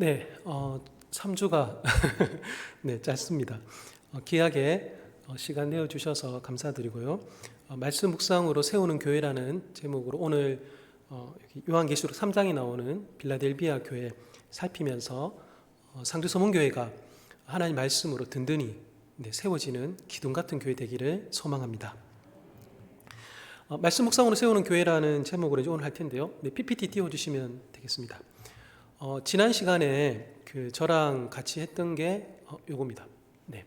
네, 3주가 네, 짧습니다. 귀하게 시간 내어주셔서 감사드리고요. 말씀 묵상으로 세우는 교회라는 제목으로 오늘 여기 요한계시록 3장에 나오는 빌라델비아 교회 살피면서 상주서문교회가 하나님 말씀으로 든든히 세워지는 기둥 같은 교회 되기를 소망합니다. 말씀 묵상으로 세우는 교회라는 제목으로 이제 오늘 할 텐데요. PPT 띄워주시면 되겠습니다. 지난 시간에 저랑 같이 했던 게 요겁니다. 네,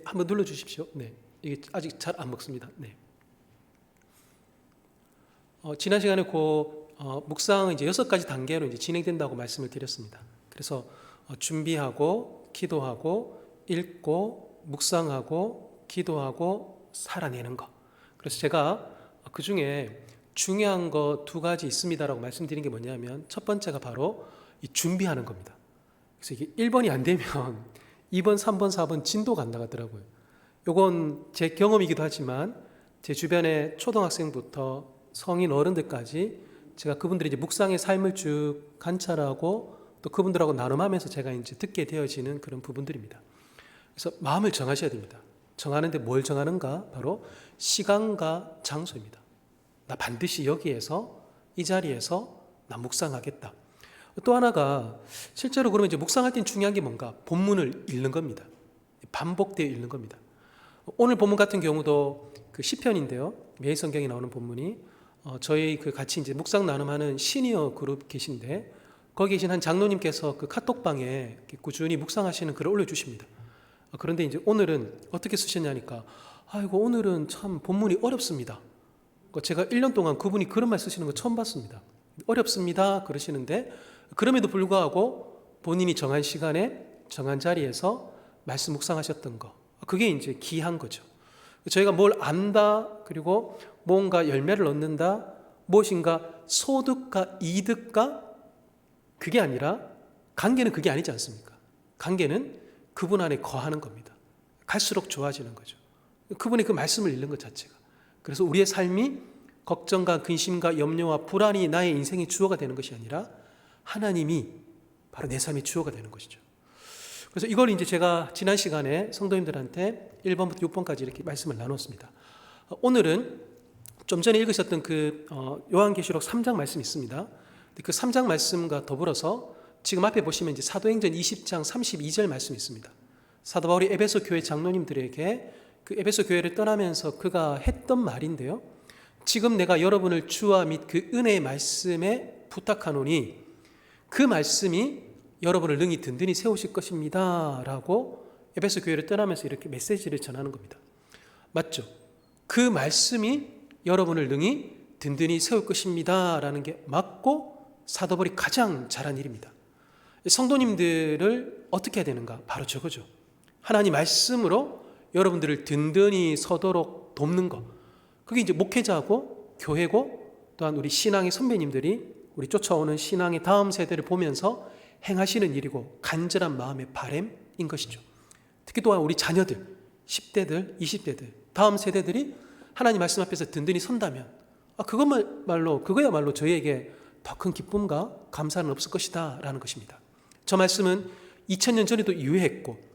한번 눌러주십시오. 네, 이게 아직 잘 안 먹습니다. 네. 지난 시간에 묵상은 이제 6가지 단계로 이제 진행된다고 말씀을 드렸습니다. 그래서 준비하고, 기도하고, 읽고, 묵상하고, 기도하고, 살아내는 거. 그래서 제가 그 중에 중요한 거 2가지 있습니다라고 말씀드린 게 뭐냐면 첫 번째가 바로 이 준비하는 겁니다. 그래서 이게 1번이 안 되면 2번, 3번, 4번 진도가 안 나가더라고요. 요건 제 경험이기도 하지만 제 주변의 초등학생부터 성인 어른들까지 제가 그분들이 이제 묵상의 삶을 쭉 관찰하고 또 그분들하고 나눔하면서 제가 이제 듣게 되어지는 그런 부분들입니다. 그래서 마음을 정하셔야 됩니다. 정하는데 뭘 정하는가? 바로 시간과 장소입니다. 나 반드시 여기에서 이 자리에서 나 묵상하겠다. 또 하나가 실제로 그러면 이제 묵상할 땐 중요한 게 뭔가? 본문을 읽는 겁니다. 반복되어 읽는 겁니다. 오늘 본문 같은 경우도 그 시편인데요. 매일 성경에 나오는 본문이 저희 같이 이제 묵상 나눔하는 시니어 그룹 계신데 거기 계신 한 장로님께서 그 카톡방에 꾸준히 묵상하시는 글을 올려주십니다. 그런데 이제 오늘은 어떻게 쓰셨냐니까 아이고 오늘은 참 본문이 어렵습니다. 제가 1년 동안 그분이 그런 말 쓰시는 거 처음 봤습니다. 어렵습니다 그러시는데 그럼에도 불구하고 본인이 정한 시간에 정한 자리에서 말씀 묵상하셨던 거, 그게 이제 귀한 거죠. 저희가 뭘 안다, 그리고 뭔가 열매를 얻는다, 무엇인가 소득과 이득과 그게 아니라 관계는 그게 아니지 않습니까? 관계는 그분 안에 거하는 겁니다. 갈수록 좋아지는 거죠. 그분의 그 말씀을 읽는 것 자체가. 그래서 우리의 삶이 걱정과 근심과 염려와 불안이 나의 인생의 주어가 되는 것이 아니라 하나님이 바로 내 삶의 주어가 되는 것이죠. 그래서 이걸 이제 제가 지난 시간에 성도님들한테 1번부터 6번까지 이렇게 말씀을 나눴습니다. 오늘은 좀 전에 읽으셨던 요한계시록 3장 말씀이 있습니다. 그 3장 말씀과 더불어서 지금 앞에 보시면 이제 사도행전 20장 32절 말씀이 있습니다. 사도 바울이 에베소 교회 장로님들에게 그 에베소 교회를 떠나면서 그가 했던 말인데요. 지금 내가 여러분을 주와 및 그 은혜의 말씀에 부탁하노니 그 말씀이 여러분을 능히 든든히 세우실 것입니다 라고 에베소 교회를 떠나면서 이렇게 메시지를 전하는 겁니다. 맞죠? 그 말씀이 여러분을 능히 든든히 세울 것입니다 라는 게 맞고 사도 바울이 가장 잘한 일입니다. 성도님들을 어떻게 해야 되는가? 바로 저거죠. 하나님 말씀으로 여러분들을 든든히 서도록 돕는 것. 그게 이제 목회자고 교회고 또한 우리 신앙의 선배님들이 우리 쫓아오는 신앙의 다음 세대를 보면서 행하시는 일이고 간절한 마음의 바람인 것이죠. 특히 또한 우리 자녀들, 10대들, 20대들, 다음 세대들이 하나님 말씀 앞에서 든든히 선다면 그거야말로 저희에게 더 큰 기쁨과 감사는 없을 것이다 라는 것입니다. 저 말씀은 2000년 전에도 유효했고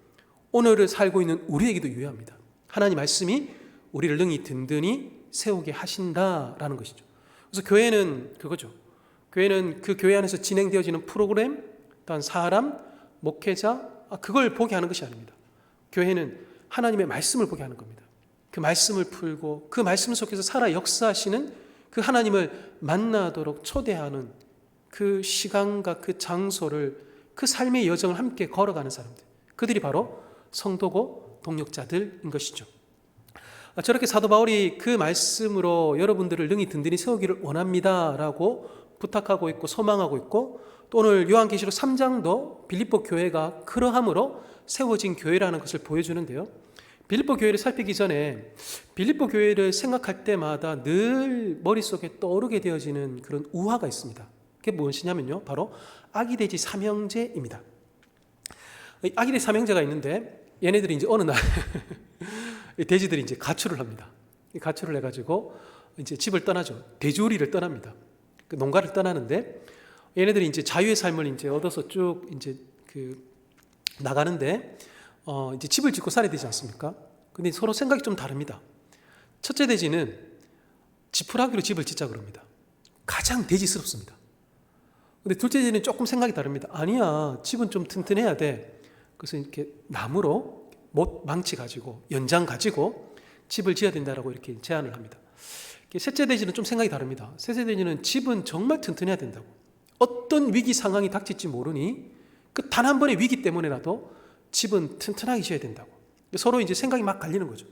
오늘을 살고 있는 우리에게도 유효합니다. 하나님 말씀이 우리를 능히 든든히 세우게 하신다라는 것이죠. 그래서 교회는 그거죠. 교회는 그 교회 안에서 진행되어지는 프로그램, 또한 사람, 목회자, 그걸 보게 하는 것이 아닙니다. 교회는 하나님의 말씀을 보게 하는 겁니다. 그 말씀을 풀고 그 말씀 속에서 살아 역사하시는 그 하나님을 만나도록 초대하는 그 시간과 그 장소를 그 삶의 여정을 함께 걸어가는 사람들, 그들이 바로 성도고 동력자들인 것이죠. 저렇게 사도 바울이 그 말씀으로 여러분들을 능히 든든히 세우기를 원합니다 라고 부탁하고 있고 소망하고 있고, 또 오늘 요한계시록 3장도 빌립보 교회가 그러함으로 세워진 교회라는 것을 보여주는데요. 빌립보 교회를 살피기 전에 빌립보 교회를 생각할 때마다 늘 머릿속에 떠오르게 되어지는 그런 우화가 있습니다. 그게 무엇이냐면요, 바로 아기돼지 삼형제입니다. 아기돼지 삼형제가 있는데 얘네들이 이제 어느 날 돼지들이 이제 가출을 합니다. 가출을 해가지고 이제 집을 떠나죠. 돼지우리를 떠납니다. 그 농가를 떠나는데 얘네들이 이제 자유의 삶을 이제 얻어서 쭉 이제 나가는데 이제 집을 짓고 살아야 되지 않습니까? 근데 서로 생각이 좀 다릅니다. 첫째 돼지는 지푸라기로 집을 짓자 그럽니다. 가장 돼지스럽습니다. 근데 둘째 돼지는 조금 생각이 다릅니다. 아니야, 집은 좀 튼튼해야 돼. 그래서 이렇게 나무로 못 망치 가지고 연장 가지고 집을 지어야 된다라고 이렇게 제안을 합니다. 셋째 돼지는 좀 생각이 다릅니다. 셋째 돼지는 집은 정말 튼튼해야 된다고. 어떤 위기 상황이 닥칠지 모르니 그 단 한 번의 위기 때문에라도 집은 튼튼하게 지어야 된다고. 서로 이제 생각이 막 갈리는 거죠.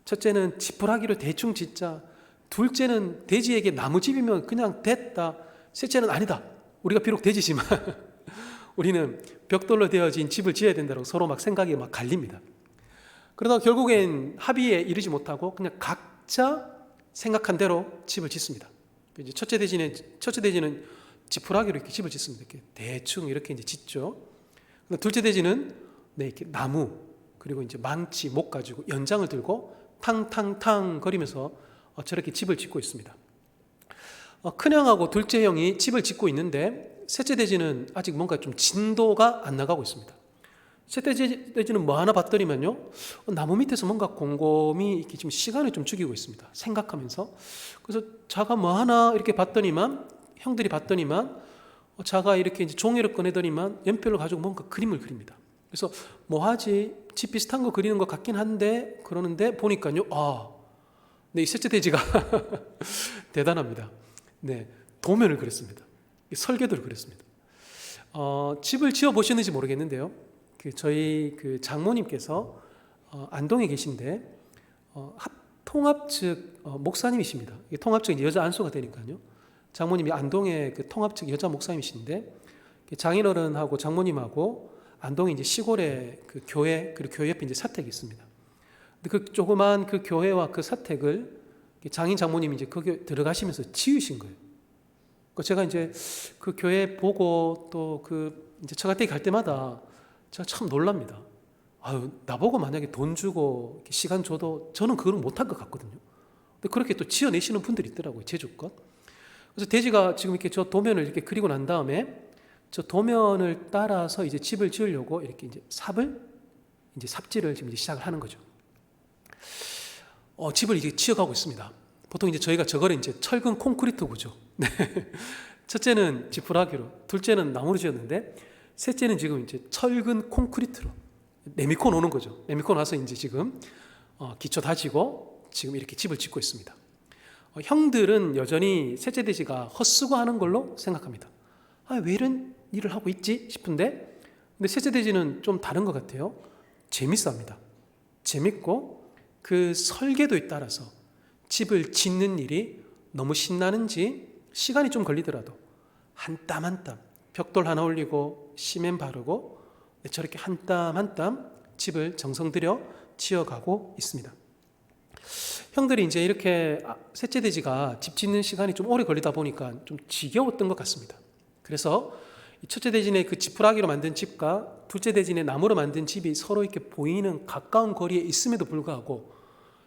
첫째는 지푸라기로 대충 짓자. 둘째는 돼지에게 나무집이면 그냥 됐다. 셋째는 아니다. 우리가 비록 돼지지만 우리는 벽돌로 되어진 집을 지어야 된다고 서로 막 생각이 막 갈립니다. 그러다 결국엔 합의에 이르지 못하고 그냥 각자 생각한 대로 집을 짓습니다. 이제 첫째 돼지는 지푸라기로 이렇게 집을 짓습니다. 이렇게 대충 이렇게 이제 짓죠. 둘째 돼지는 이렇게 나무 그리고 이제 망치 목 가지고 연장을 들고 탕탕탕 거리면서 저렇게 집을 짓고 있습니다. 큰 형하고 둘째 형이 집을 짓고 있는데 셋째 돼지는 아직 뭔가 좀 진도가 안 나가고 있습니다. 셋째 돼지는 뭐 하나 봤더니만요, 나무 밑에서 뭔가 곰곰이 이렇게 지금 시간을 좀 죽이고 있습니다. 생각하면서. 그래서 자가 뭐 하나 이렇게 봤더니만, 형들이 봤더니만, 자가 이렇게 이제 종이를 꺼내더니만 연필을 가지고 뭔가 그림을 그립니다. 그래서 뭐 하지? 집 비슷한 거 그리는 것 같긴 한데 그러는데 보니까요, 네, 이 셋째 돼지가 대단합니다. 네, 도면을 그렸습니다. 설계도를 그렸습니다. 집을 지어 보셨는지 모르겠는데요. 저희 장모님께서 안동에 계신데 통합 측 목사님이십니다. 통합 측 여자 안수가 되니까요. 장모님이 안동의 통합 측 여자 목사님이신데 장인어른하고 장모님하고 안동에 이제 시골에 교회 그리고 교회 옆에 이제 사택이 있습니다. 근데 그 조그만 그 교회와 그 사택을 장인 장모님이 이제 거기 들어가시면서 지으신 거예요. 제가 이제 그 교회 보고 또 이제 처가댁 갈 때마다 제가 참 놀랍니다. 나보고 만약에 돈 주고 시간 줘도 저는 그걸 못할 것 같거든요. 근데 그렇게 또 지어내시는 분들이 있더라고요, 제주껏. 그래서 돼지가 지금 이렇게 저 도면을 이렇게 그리고 난 다음에 저 도면을 따라서 이제 집을 지으려고 이렇게 이제 삽질을 지금 이제 시작을 하는 거죠. 집을 이제 지어가고 있습니다. 보통 이제 저희가 저거를 이제 철근 콘크리트 구조. 네. 첫째는 지푸라기로, 둘째는 나무로 지었는데, 셋째는 지금 이제 철근 콘크리트로 내미코 놓는 거죠. 내미코 나서 이제 지금 기초 다지고 지금 이렇게 집을 짓고 있습니다. 형들은 여전히 셋째 돼지가 헛수고하는 걸로 생각합니다. 왜 이런 일을 하고 있지 싶은데, 근데 셋째 돼지는 좀 다른 것 같아요. 재밌어합니다. 재밌고 그 설계도에 따라서 집을 짓는 일이 너무 신나는지 시간이 좀 걸리더라도 한 땀 한 땀 벽돌 하나 올리고 시멘 바르고 저렇게 한 땀 한 땀 집을 정성 들여 지어가고 있습니다. 형들이 이제 이렇게 셋째 돼지가 집 짓는 시간이 좀 오래 걸리다 보니까 좀 지겨웠던 것 같습니다. 그래서 첫째 돼지의 그 지푸라기로 만든 집과 둘째 돼지의 나무로 만든 집이 서로 이렇게 보이는 가까운 거리에 있음에도 불구하고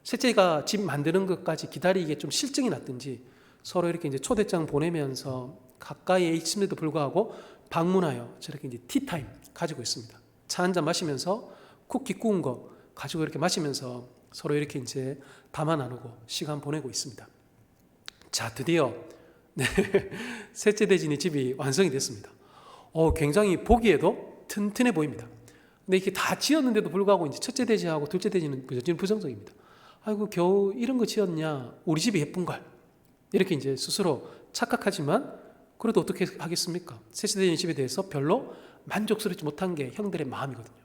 셋째가 집 만드는 것까지 기다리기에 좀 실증이 났든지 서로 이렇게 이제 초대장 보내면서 가까이에 있음에도 불구하고 방문하여 저렇게 이제 티타임 가지고 있습니다. 차 한 잔 마시면서 쿠키 구운 거 가지고 이렇게 마시면서 서로 이렇게 이제 담아 나누고 시간 보내고 있습니다. 자, 드디어 셋째 돼지의 집이 완성이 됐습니다. 굉장히 보기에도 튼튼해 보입니다. 근데 이렇게 다 지었는데도 불구하고 이제 첫째 돼지하고 둘째 돼지는 여전히 부정적입니다. 아이고 겨우 이런 거 지었냐, 우리 집이 예쁜걸, 이렇게 이제 스스로 착각하지만 그래도 어떻게 하겠습니까? 셋째 돼지 집에 대해서 별로 만족스럽지 못한 게 형들의 마음이거든요.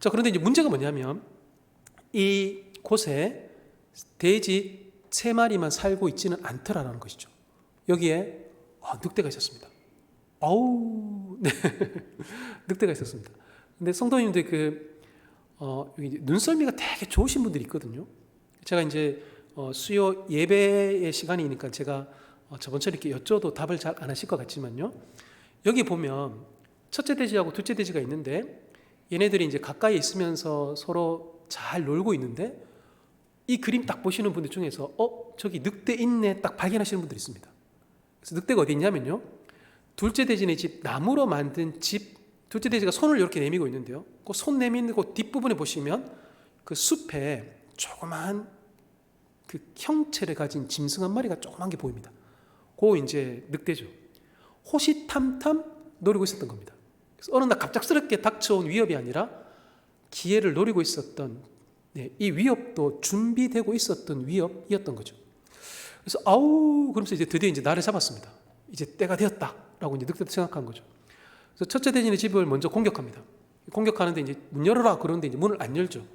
자, 그런데 이제 문제가 뭐냐면 이 곳에 돼지 3마리만 살고 있지는 않더라라는 것이죠. 여기에 늑대가 있었습니다. 네. 늑대가 있었습니다. 근데 성도님들 여기 눈썰미가 되게 좋으신 분들이 있거든요. 제가 이제 수요 예배의 시간이니까 제가 저번처럼 이렇게 여쭤도 답을 잘 안 하실 것 같지만요. 여기 보면 첫째 돼지하고 둘째 돼지가 있는데 얘네들이 이제 가까이 있으면서 서로 잘 놀고 있는데 이 그림 딱 보시는 분들 중에서 저기 늑대 있네 딱 발견하시는 분들이 있습니다. 그래서 늑대가 어디 있냐면요, 둘째 대진의 집, 나무로 만든 집, 둘째 대지가 손을 이렇게 내밀고 있는데요. 그 손 내미는 그 뒷부분에 보시면 그 숲에 조그마한 그 형체를 가진 짐승 한 마리가 조그만 게 보입니다. 그 이제 늑대죠. 호시탐탐 노리고 있었던 겁니다. 그래서 어느 날 갑작스럽게 닥쳐온 위협이 아니라 기회를 노리고 있었던, 이 위협도 준비되고 있었던 위협이었던 거죠. 그래서 아우 그러면서 이제 드디어 이제 나를 잡았습니다. 이제 때가 되었다라고 이제 늑대도 생각한 거죠. 그래서 첫째 대진의 집을 먼저 공격합니다. 공격하는데 이제 문 열어라 그러는데 이제 문을 안 열죠.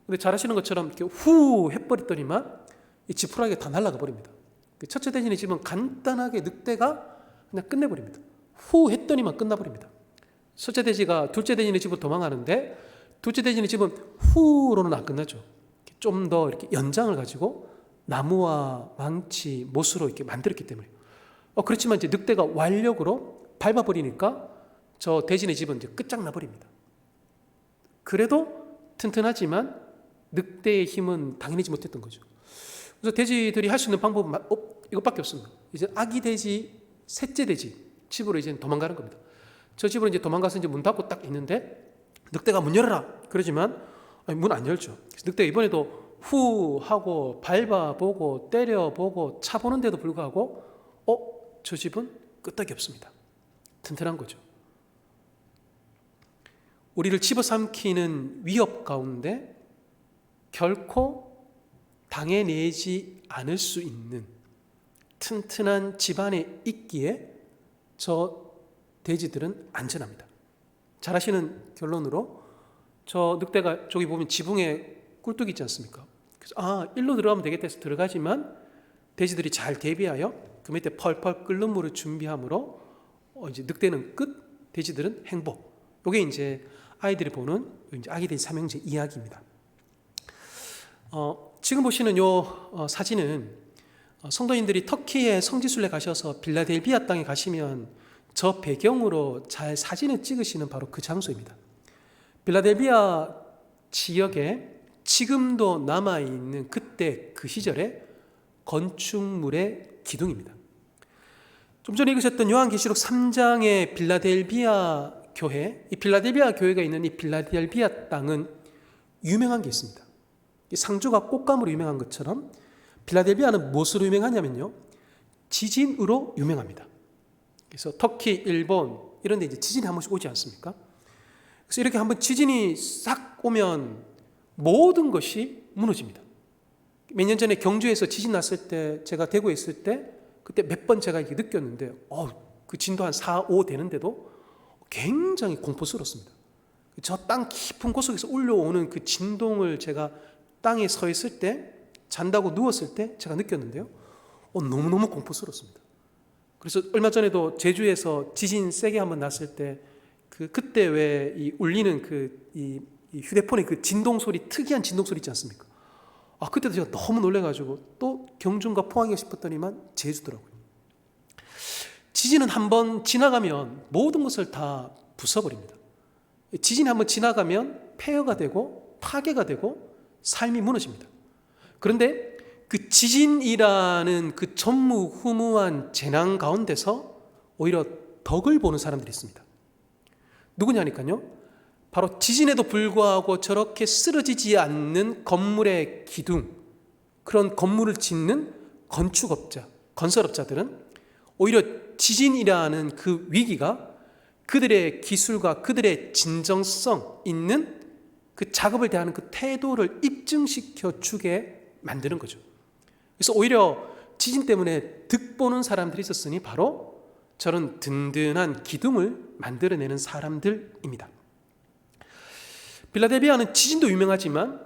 근데 잘 아시는 것처럼 이렇게 후 해버렸더니만 이 지푸라기가 다 날아가 버립니다. 첫째 대진의 집은 간단하게 늑대가 그냥 끝내버립니다. 후 했더니만 끝나버립니다. 첫째 대지가 둘째 대진의 집으로 도망가는데 둘째 대진의 집은 후로는 안 끝나죠. 좀 더 이렇게 연장을 가지고 나무와 망치, 못으로 이렇게 만들었기 때문에. 그렇지만 이제 늑대가 완력으로 밟아버리니까 저 대진의 집은 이제 끝장나 버립니다. 그래도 튼튼하지만 늑대의 힘은 당연하지 못했던 거죠. 그래서 돼지들이 할 수 있는 방법은 이것밖에 없습니다. 이제 아기 돼지, 셋째 돼지 집으로 이제 도망가는 겁니다. 저 집으로 이제 도망가서 이제 문 닫고 딱 있는데 늑대가 문 열어라 그러지만 문 안 열죠. 그래서 늑대가 이번에도 후 하고 밟아보고 때려보고 차보는데도 불구하고 저 집은 끄떡이 없습니다. 튼튼한 거죠. 우리를 집어삼키는 위협 가운데 결코 당해내지 않을 수 있는 튼튼한 집안에 있기에 저 돼지들은 안전합니다. 잘 아시는 결론으로 저 늑대가 저기 보면 지붕에 꿀뚝이 있지 않습니까? 그래서 일로 들어가면 되겠다 해서 들어가지만 돼지들이 잘 대비하여 그 밑에 펄펄 끓는 물을 준비함으로 이제 늑대는 끝, 돼지들은 행복. 이게 이제 아이들이 보는 이제 아기 돼지 삼형제 이야기입니다. 지금 보시는 요 사진은 성도님들이 터키의 성지순례 가셔서 빌라델비아 땅에 가시면 저 배경으로 잘 사진을 찍으시는 바로 그 장소입니다. 빌라델비아 지역에 지금도 남아있는 그때 그 시절의 건축물의 기둥입니다. 좀 전에 읽으셨던 요한계시록 3장의 빌라델비아 교회, 이 빌라델비아 교회가 있는 이 빌라델비아 땅은 유명한 게 있습니다. 상주가 꽃감으로 유명한 것처럼 빌라델비아는 무엇으로 유명하냐면요, 지진으로 유명합니다. 그래서 터키, 일본 이런 데 이제 지진이 한 번씩 오지 않습니까? 그래서 이렇게 한번 지진이 싹 오면 모든 것이 무너집니다. 몇 년 전에 경주에서 지진 났을 때 제가 대구에 있을 때 그때 몇 번 제가 이렇게 느꼈는데 그 진도 한 4, 5 되는데도 굉장히 공포스럽습니다. 저 땅 깊은 곳속에서 울려오는 그 진동을 제가 땅에 서 있을 때, 잔다고 누웠을 때 제가 느꼈는데요, 너무너무 공포스럽습니다. 그래서 얼마 전에도 제주에서 지진 세게 한번 났을 때 그때 왜 이 울리는 이 휴대폰의 그 진동 소리, 특이한 진동 소리 있지 않습니까? 그때도 제가 너무 놀래가지고 또 경주인가 포항인가 싶었더니만 제주더라고요. 지진은 한번 지나가면 모든 것을 다 부숴버립니다. 지진이 한번 지나가면 폐허가 되고 파괴가 되고 삶이 무너집니다. 그런데 그 지진이라는 그 전무후무한 재난 가운데서 오히려 덕을 보는 사람들이 있습니다. 누구냐니까요, 바로 지진에도 불구하고 저렇게 쓰러지지 않는 건물의 기둥, 그런 건물을 짓는 건축업자, 건설업자들은 오히려 지진이라는 그 위기가 그들의 기술과 그들의 진정성 있는 그 작업을 대하는 그 태도를 입증시켜 주게 만드는 거죠. 그래서 오히려 지진 때문에 득보는 사람들이 있었으니 바로 저런 든든한 기둥을 만들어내는 사람들입니다. 빌라델비아는 지진도 유명하지만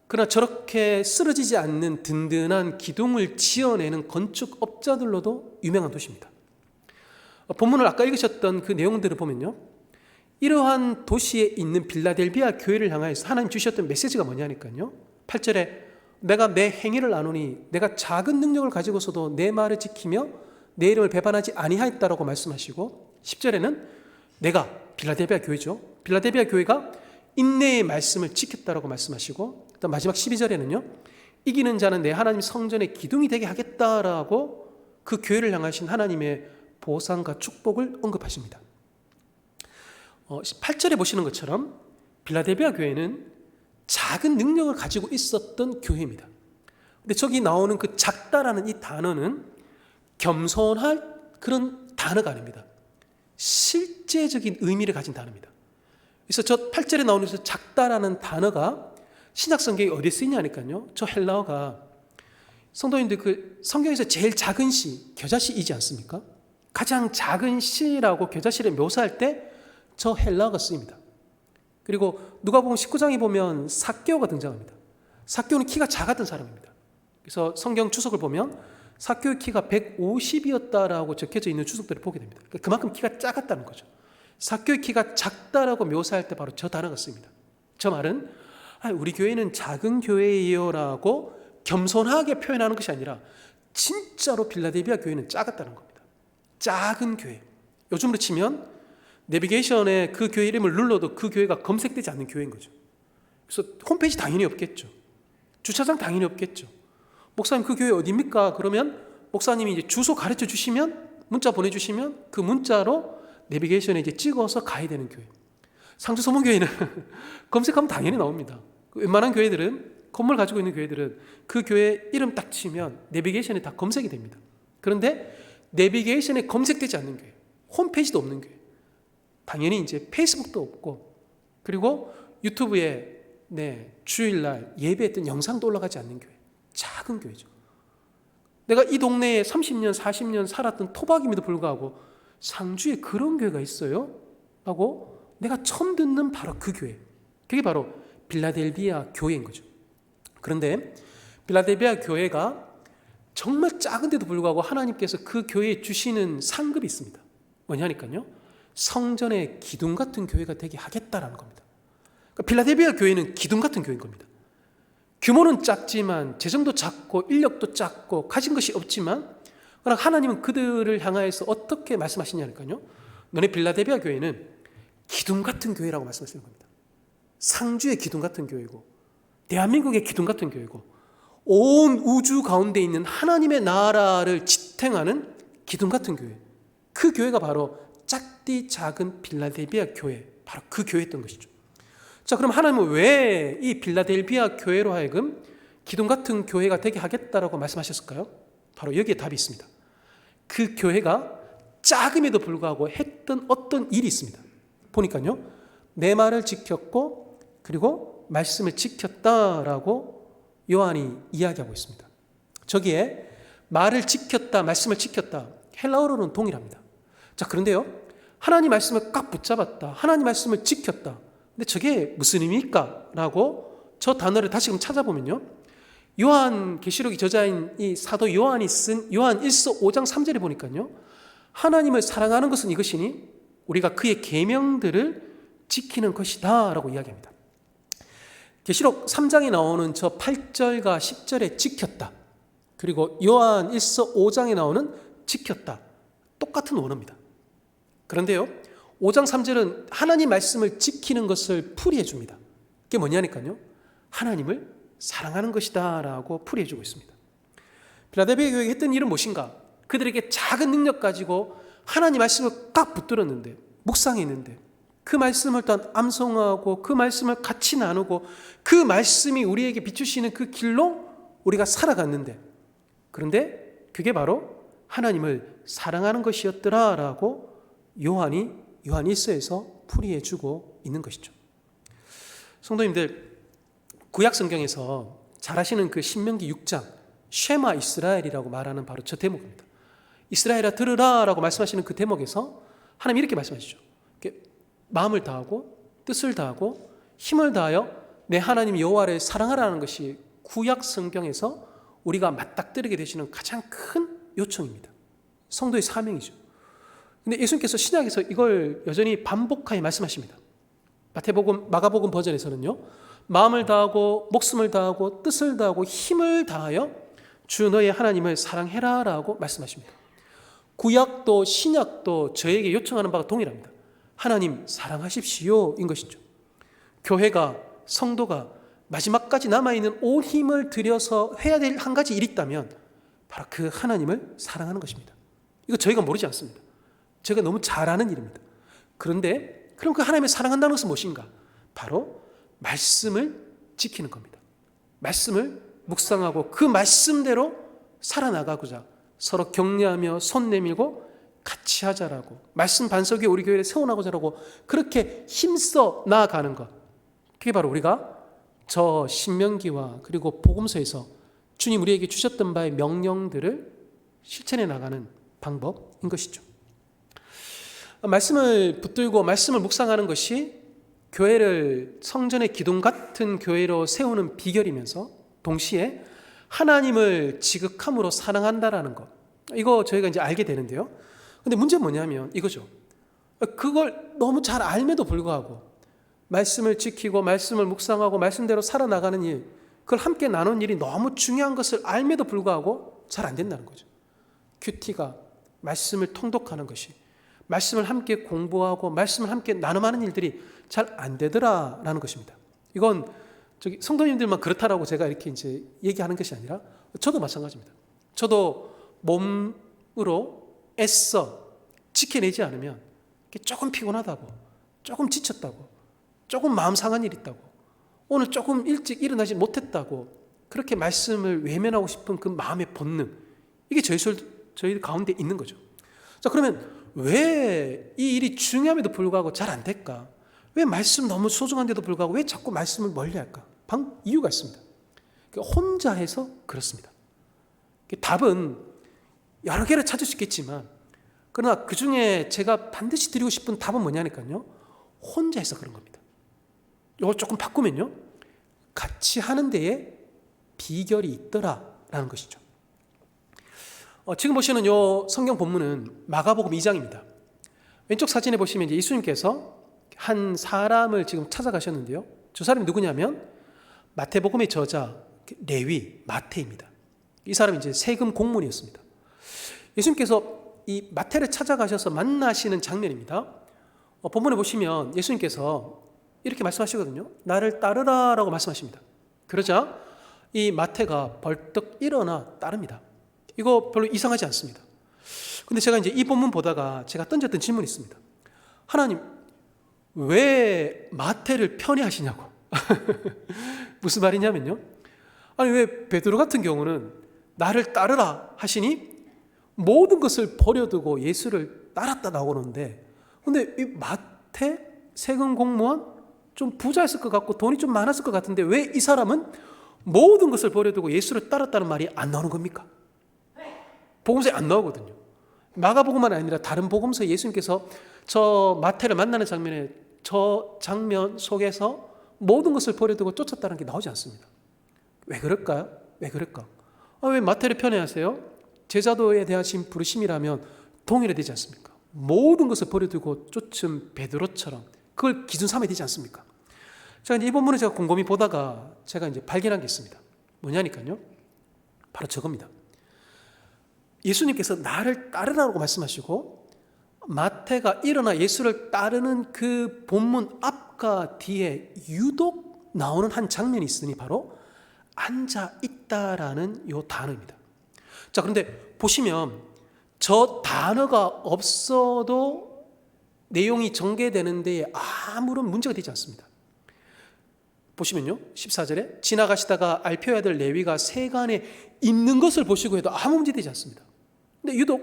그러나 저렇게 쓰러지지 않는 든든한 기둥을 지어내는 건축업자들로도 유명한 도시입니다. 본문을 아까 읽으셨던 그 내용들을 보면요, 이러한 도시에 있는 빌라델비아 교회를 향해서 하나님 주셨던 메시지가 뭐냐니까요, 8절에 내가 내 행위를 아노니 내가 작은 능력을 가지고서도 내 말을 지키며 내 이름을 배반하지 아니하였다라고 말씀하시고, 10절에는 내가, 빌라델비아 교회죠, 빌라델비아 교회가 인내의 말씀을 지켰다라고 말씀하시고, 또 마지막 12절에는요 이기는 자는 내 하나님 성전의 기둥이 되게 하겠다라고 그 교회를 향하신 하나님의 보상과 축복을 언급하십니다. 8절에 보시는 것처럼 빌라델비아 교회는 작은 능력을 가지고 있었던 교회입니다. 근데 저기 나오는 그 작다라는 이 단어는 겸손할 그런 단어가 아닙니다. 실제적인 의미를 가진 단어입니다. 그래서 저 8절에 나오는 저 작다라는 단어가 신약 성경에 어디에 쓰이냐니까요. 저 헬라어가 성도님들 그 성경에서 제일 작은 시, 겨자씨이지 않습니까? 가장 작은 시라고 겨자씨를 묘사할 때 저 헬라어가 쓰입니다. 그리고 누가복음 19장에 보면 삭개오가 등장합니다. 삭개오는 키가 작았던 사람입니다. 그래서 성경 주석을 보면 삭개오의 키가 150이었다라고 적혀져 있는 주석들을 보게 됩니다. 그만큼 키가 작았다는 거죠. 삭개오의 키가 작다라고 묘사할 때 바로 저 단어가 쓰입니다. 저 말은 우리 교회는 작은 교회예요라고 겸손하게 표현하는 것이 아니라 진짜로 빌라델비아 교회는 작았다는 겁니다. 작은 교회. 요즘으로 치면 내비게이션에 그 교회 이름을 눌러도 그 교회가 검색되지 않는 교회인 거죠. 그래서 홈페이지 당연히 없겠죠. 주차장 당연히 없겠죠. 목사님 그 교회 어디입니까? 그러면 목사님이 이제 주소 가르쳐 주시면 문자 보내주시면 그 문자로 내비게이션에 이제 찍어서 가야 되는 교회. 상주소문교회는 검색하면 당연히 나옵니다. 웬만한 교회들은 건물 가지고 있는 교회들은 그 교회 이름 딱 치면 내비게이션에 다 검색이 됩니다. 그런데 내비게이션에 검색되지 않는 교회, 홈페이지도 없는 교회, 당연히 이제 페이스북도 없고 그리고 유튜브에 주일날 예배했던 영상도 올라가지 않는 교회, 작은 교회죠. 내가 이 동네에 30년, 40년 살았던 토박임에도 불구하고 상주에 그런 교회가 있어요? 라고 내가 처음 듣는 바로 그 교회. 그게 바로 빌라델비아 교회인 거죠. 그런데 빌라델비아 교회가 정말 작은데도 불구하고 하나님께서 그 교회에 주시는 상급이 있습니다. 뭐냐니까요? 성전의 기둥 같은 교회가 되게 하겠다라는 겁니다. 그러니까 빌라델비아 교회는 기둥 같은 교회인 겁니다. 규모는 작지만 재정도 작고 인력도 작고 가진 것이 없지만 그러나 하나님은 그들을 향하여서 어떻게 말씀하시냐니까요. 너네 빌라델비아 교회는 기둥 같은 교회라고 말씀하시는 겁니다. 상주의 기둥 같은 교회고 대한민국의 기둥 같은 교회고 온 우주 가운데 있는 하나님의 나라를 지탱하는 기둥 같은 교회. 그 교회가 바로 작디 작은 빌라델비아 교회, 바로 그 교회였던 것이죠. 자, 그럼 하나님은 왜 이 빌라델비아 교회로 하여금 기둥 같은 교회가 되게 하겠다라고 말씀하셨을까요? 바로 여기에 답이 있습니다. 그 교회가 작음에도 불구하고 했던 어떤 일이 있습니다. 보니까요, 내 말을 지켰고 그리고 말씀을 지켰다라고 요한이 이야기하고 있습니다. 저기에 말을 지켰다, 말씀을 지켰다, 헬라어로는 동일합니다. 자, 그런데요, 하나님 말씀을 꽉 붙잡았다, 하나님 말씀을 지켰다. 근데 저게 무슨 의미일까? 라고 저 단어를 다시금 찾아보면요, 요한 계시록의 저자인 이 사도 요한이 쓴 요한 1서 5장 3절에 보니까요, 하나님을 사랑하는 것은 이것이니 우리가 그의 계명들을 지키는 것이다 라고 이야기합니다. 계시록 3장에 나오는 저 8절과 10절에 지켰다, 그리고 요한 1서 5장에 나오는 지켰다, 똑같은 원어입니다. 그런데요, 5장 3절은 하나님 말씀을 지키는 것을 풀이해 줍니다. 그게 뭐냐니까요, 하나님을 사랑하는 것이다 라고 풀이해 주고 있습니다. 빌라델비아 교회가 했던 일은 무엇인가? 그들에게 작은 능력 가지고 하나님 말씀을 꽉 붙들었는데, 묵상했는데, 그 말씀을 또한 암송하고 그 말씀을 같이 나누고 그 말씀이 우리에게 비추시는 그 길로 우리가 살아갔는데, 그런데 그게 바로 하나님을 사랑하는 것이었더라라고 요한이 요한 1서에서 풀이해 주고 있는 것이죠. 성도님들, 구약 성경에서 잘 아시는 그 신명기 6장 쉐마 이스라엘이라고 말하는 바로 저 대목입니다. 이스라엘아 들으라라고 말씀하시는 그 대목에서 하나님 이렇게 말씀하시죠. 마음을 다하고 뜻을 다하고 힘을 다하여 내 하나님 여호와를 사랑하라는 것이 구약 성경에서 우리가 맞닥뜨리게 되시는 가장 큰 요청입니다. 성도의 사명이죠. 근데 예수님께서 신약에서 이걸 여전히 반복하여 말씀하십니다. 마태복음, 마가복음 버전에서는요, 마음을 다하고 목숨을 다하고 뜻을 다하고 힘을 다하여 주 너의 하나님을 사랑해라라고 말씀하십니다. 구약도 신약도 저에게 요청하는 바가 동일합니다. 하나님 사랑하십시오 인 것이죠. 교회가, 성도가 마지막까지 남아있는 온 힘을 들여서 해야 될 한 가지 일이 있다면 바로 그 하나님을 사랑하는 것입니다. 이거 저희가 모르지 않습니다. 제가 너무 잘 아는 일입니다. 그런데 그럼 그 하나님의 사랑한다는 것은 무엇인가? 바로 말씀을 지키는 겁니다. 말씀을 묵상하고 그 말씀대로 살아나가고자 서로 격려하며 손 내밀고 같이 하자라고, 말씀 반석 위에 우리 교회를 세워나가자라고 그렇게 힘써 나아가는 것, 그게 바로 우리가 저 신명기와 그리고 복음서에서 주님 우리에게 주셨던 바의 명령들을 실천해 나가는 방법인 것이죠. 말씀을 붙들고 말씀을 묵상하는 것이 교회를 성전의 기둥 같은 교회로 세우는 비결이면서 동시에 하나님을 지극함으로 사랑한다라는 것, 이거 저희가 이제 알게 되는데요. 근데 문제는 뭐냐면 이거죠. 그걸 너무 잘 알매도 불구하고 말씀을 지키고 말씀을 묵상하고 말씀대로 살아나가는 일, 그걸 함께 나눈 일이 너무 중요한 것을 알매도 불구하고 잘 안 된다는 거죠. 큐티가 말씀을 통독하는 것이, 말씀을 함께 공부하고 말씀을 함께 나눔하는 일들이 잘 안 되더라라는 것입니다. 이건 성도님들만 그렇다라고 제가 이렇게 이제 얘기하는 것이 아니라 저도 마찬가지입니다. 저도 몸으로 애써 지켜내지 않으면 조금 피곤하다고, 조금 지쳤다고, 조금 마음 상한 일이 있다고, 오늘 조금 일찍 일어나지 못했다고 그렇게 말씀을 외면하고 싶은 그 마음의 본능, 이게 저희 가운데 있는 거죠. 자, 그러면 왜 이 일이 중요함에도 불구하고 잘 안 될까? 왜 말씀 너무 소중한데도 불구하고 왜 자꾸 말씀을 멀리할까? 이유가 있습니다. 혼자 해서 그렇습니다. 답은 여러 개를 찾을 수 있겠지만, 그러나 그 중에 제가 반드시 드리고 싶은 답은 뭐냐니까요, 혼자 해서 그런 겁니다. 이걸 조금 바꾸면요, 같이 하는 데에 비결이 있더라라는 것이죠. 지금 보시는 이 성경 본문은 마가복음 2장입니다. 왼쪽 사진에 보시면 이제 예수님께서 한 사람을 지금 찾아가셨는데요. 저 사람이 누구냐면 마태복음의 저자 레위 마태입니다. 이 사람이 이제 세금 공무원이었습니다. 예수님께서 이 마태를 찾아가셔서 만나시는 장면입니다. 본문에 보시면 예수님께서 이렇게 말씀하시거든요. 나를 따르라라고 말씀하십니다. 그러자 이 마태가 벌떡 일어나 따릅니다. 이거 별로 이상하지 않습니다. 근데 제가 이제 이 본문 보다가 제가 던졌던 질문이 있습니다. 하나님, 왜 마태를 편애하시냐고. 무슨 말이냐면요, 아니 왜 베드로 같은 경우는 나를 따르라 하시니 모든 것을 버려두고 예수를 따랐다 나오는데, 근데 이 마태 세금 공무원 좀 부자였을 것 같고 돈이 좀 많았을 것 같은데 왜 이 사람은 모든 것을 버려두고 예수를 따랐다는 말이 안 나오는 겁니까? 복음서에 안 나오거든요. 마가복음만 아니라 다른 복음서에 예수님께서 저 마태를 만나는 장면에 저 장면 속에서 모든 것을 버려두고 쫓았다는 게 나오지 않습니다. 왜 그럴까요? 왜 그럴까? 왜 마태를 편애하세요? 제자도에 대한 부르심이라면 동일해 되지 않습니까? 모든 것을 버려두고 쫓은 베드로처럼 그걸 기준 삼아야 되지 않습니까? 제가 이제 이 본문을 제가 곰곰이 보다가 제가 이제 발견한 게 있습니다. 뭐냐니까요, 바로 저겁니다. 예수님께서 나를 따르라고 말씀하시고 마태가 일어나 예수를 따르는 그 본문 앞과 뒤에 유독 나오는 한 장면이 있으니 바로 앉아 있다라는 요 단어입니다. 자, 그런데 보시면 저 단어가 없어도 내용이 전개되는 데에 아무런 문제가 되지 않습니다. 보시면요, 14절에 지나가시다가 알페의 아들 레위가 세간에 있는 것을 보시고 해도 아무 문제 되지 않습니다. 근데 유독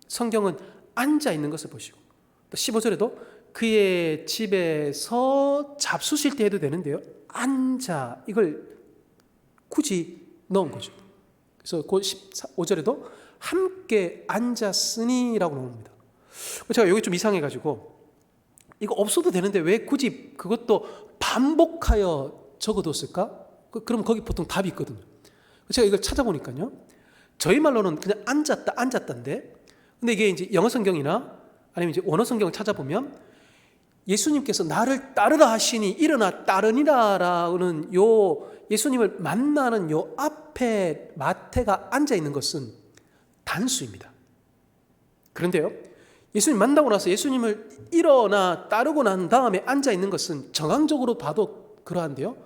성경은 앉아 있는 것을 보시고, 또 15절에도 그의 집에서 잡수실 때 해도 되는데요, 앉아, 이걸 굳이 넣은 거죠. 그래서 그 15절에도 함께 앉았으니라고 나옵니다. 제가 여기 좀 이상해가지고 이거 없어도 되는데 왜 굳이 그것도 반복하여 적어뒀을까? 그럼 거기 보통 답이 있거든요. 제가 이걸 찾아보니까요, 저희 말로는 그냥 앉았다인데, 근데 이게 이제 영어 성경이나 아니면 이제 원어 성경을 찾아보면 예수님께서 나를 따르라 하시니 일어나 따르니라라는 요 예수님을 만나는 요 앞에 마태가 앉아 있는 것은 단수입니다. 그런데요, 예수님 만나고 나서 예수님을 일어나 따르고 난 다음에 앉아 있는 것은 정황적으로 봐도 그러한데요,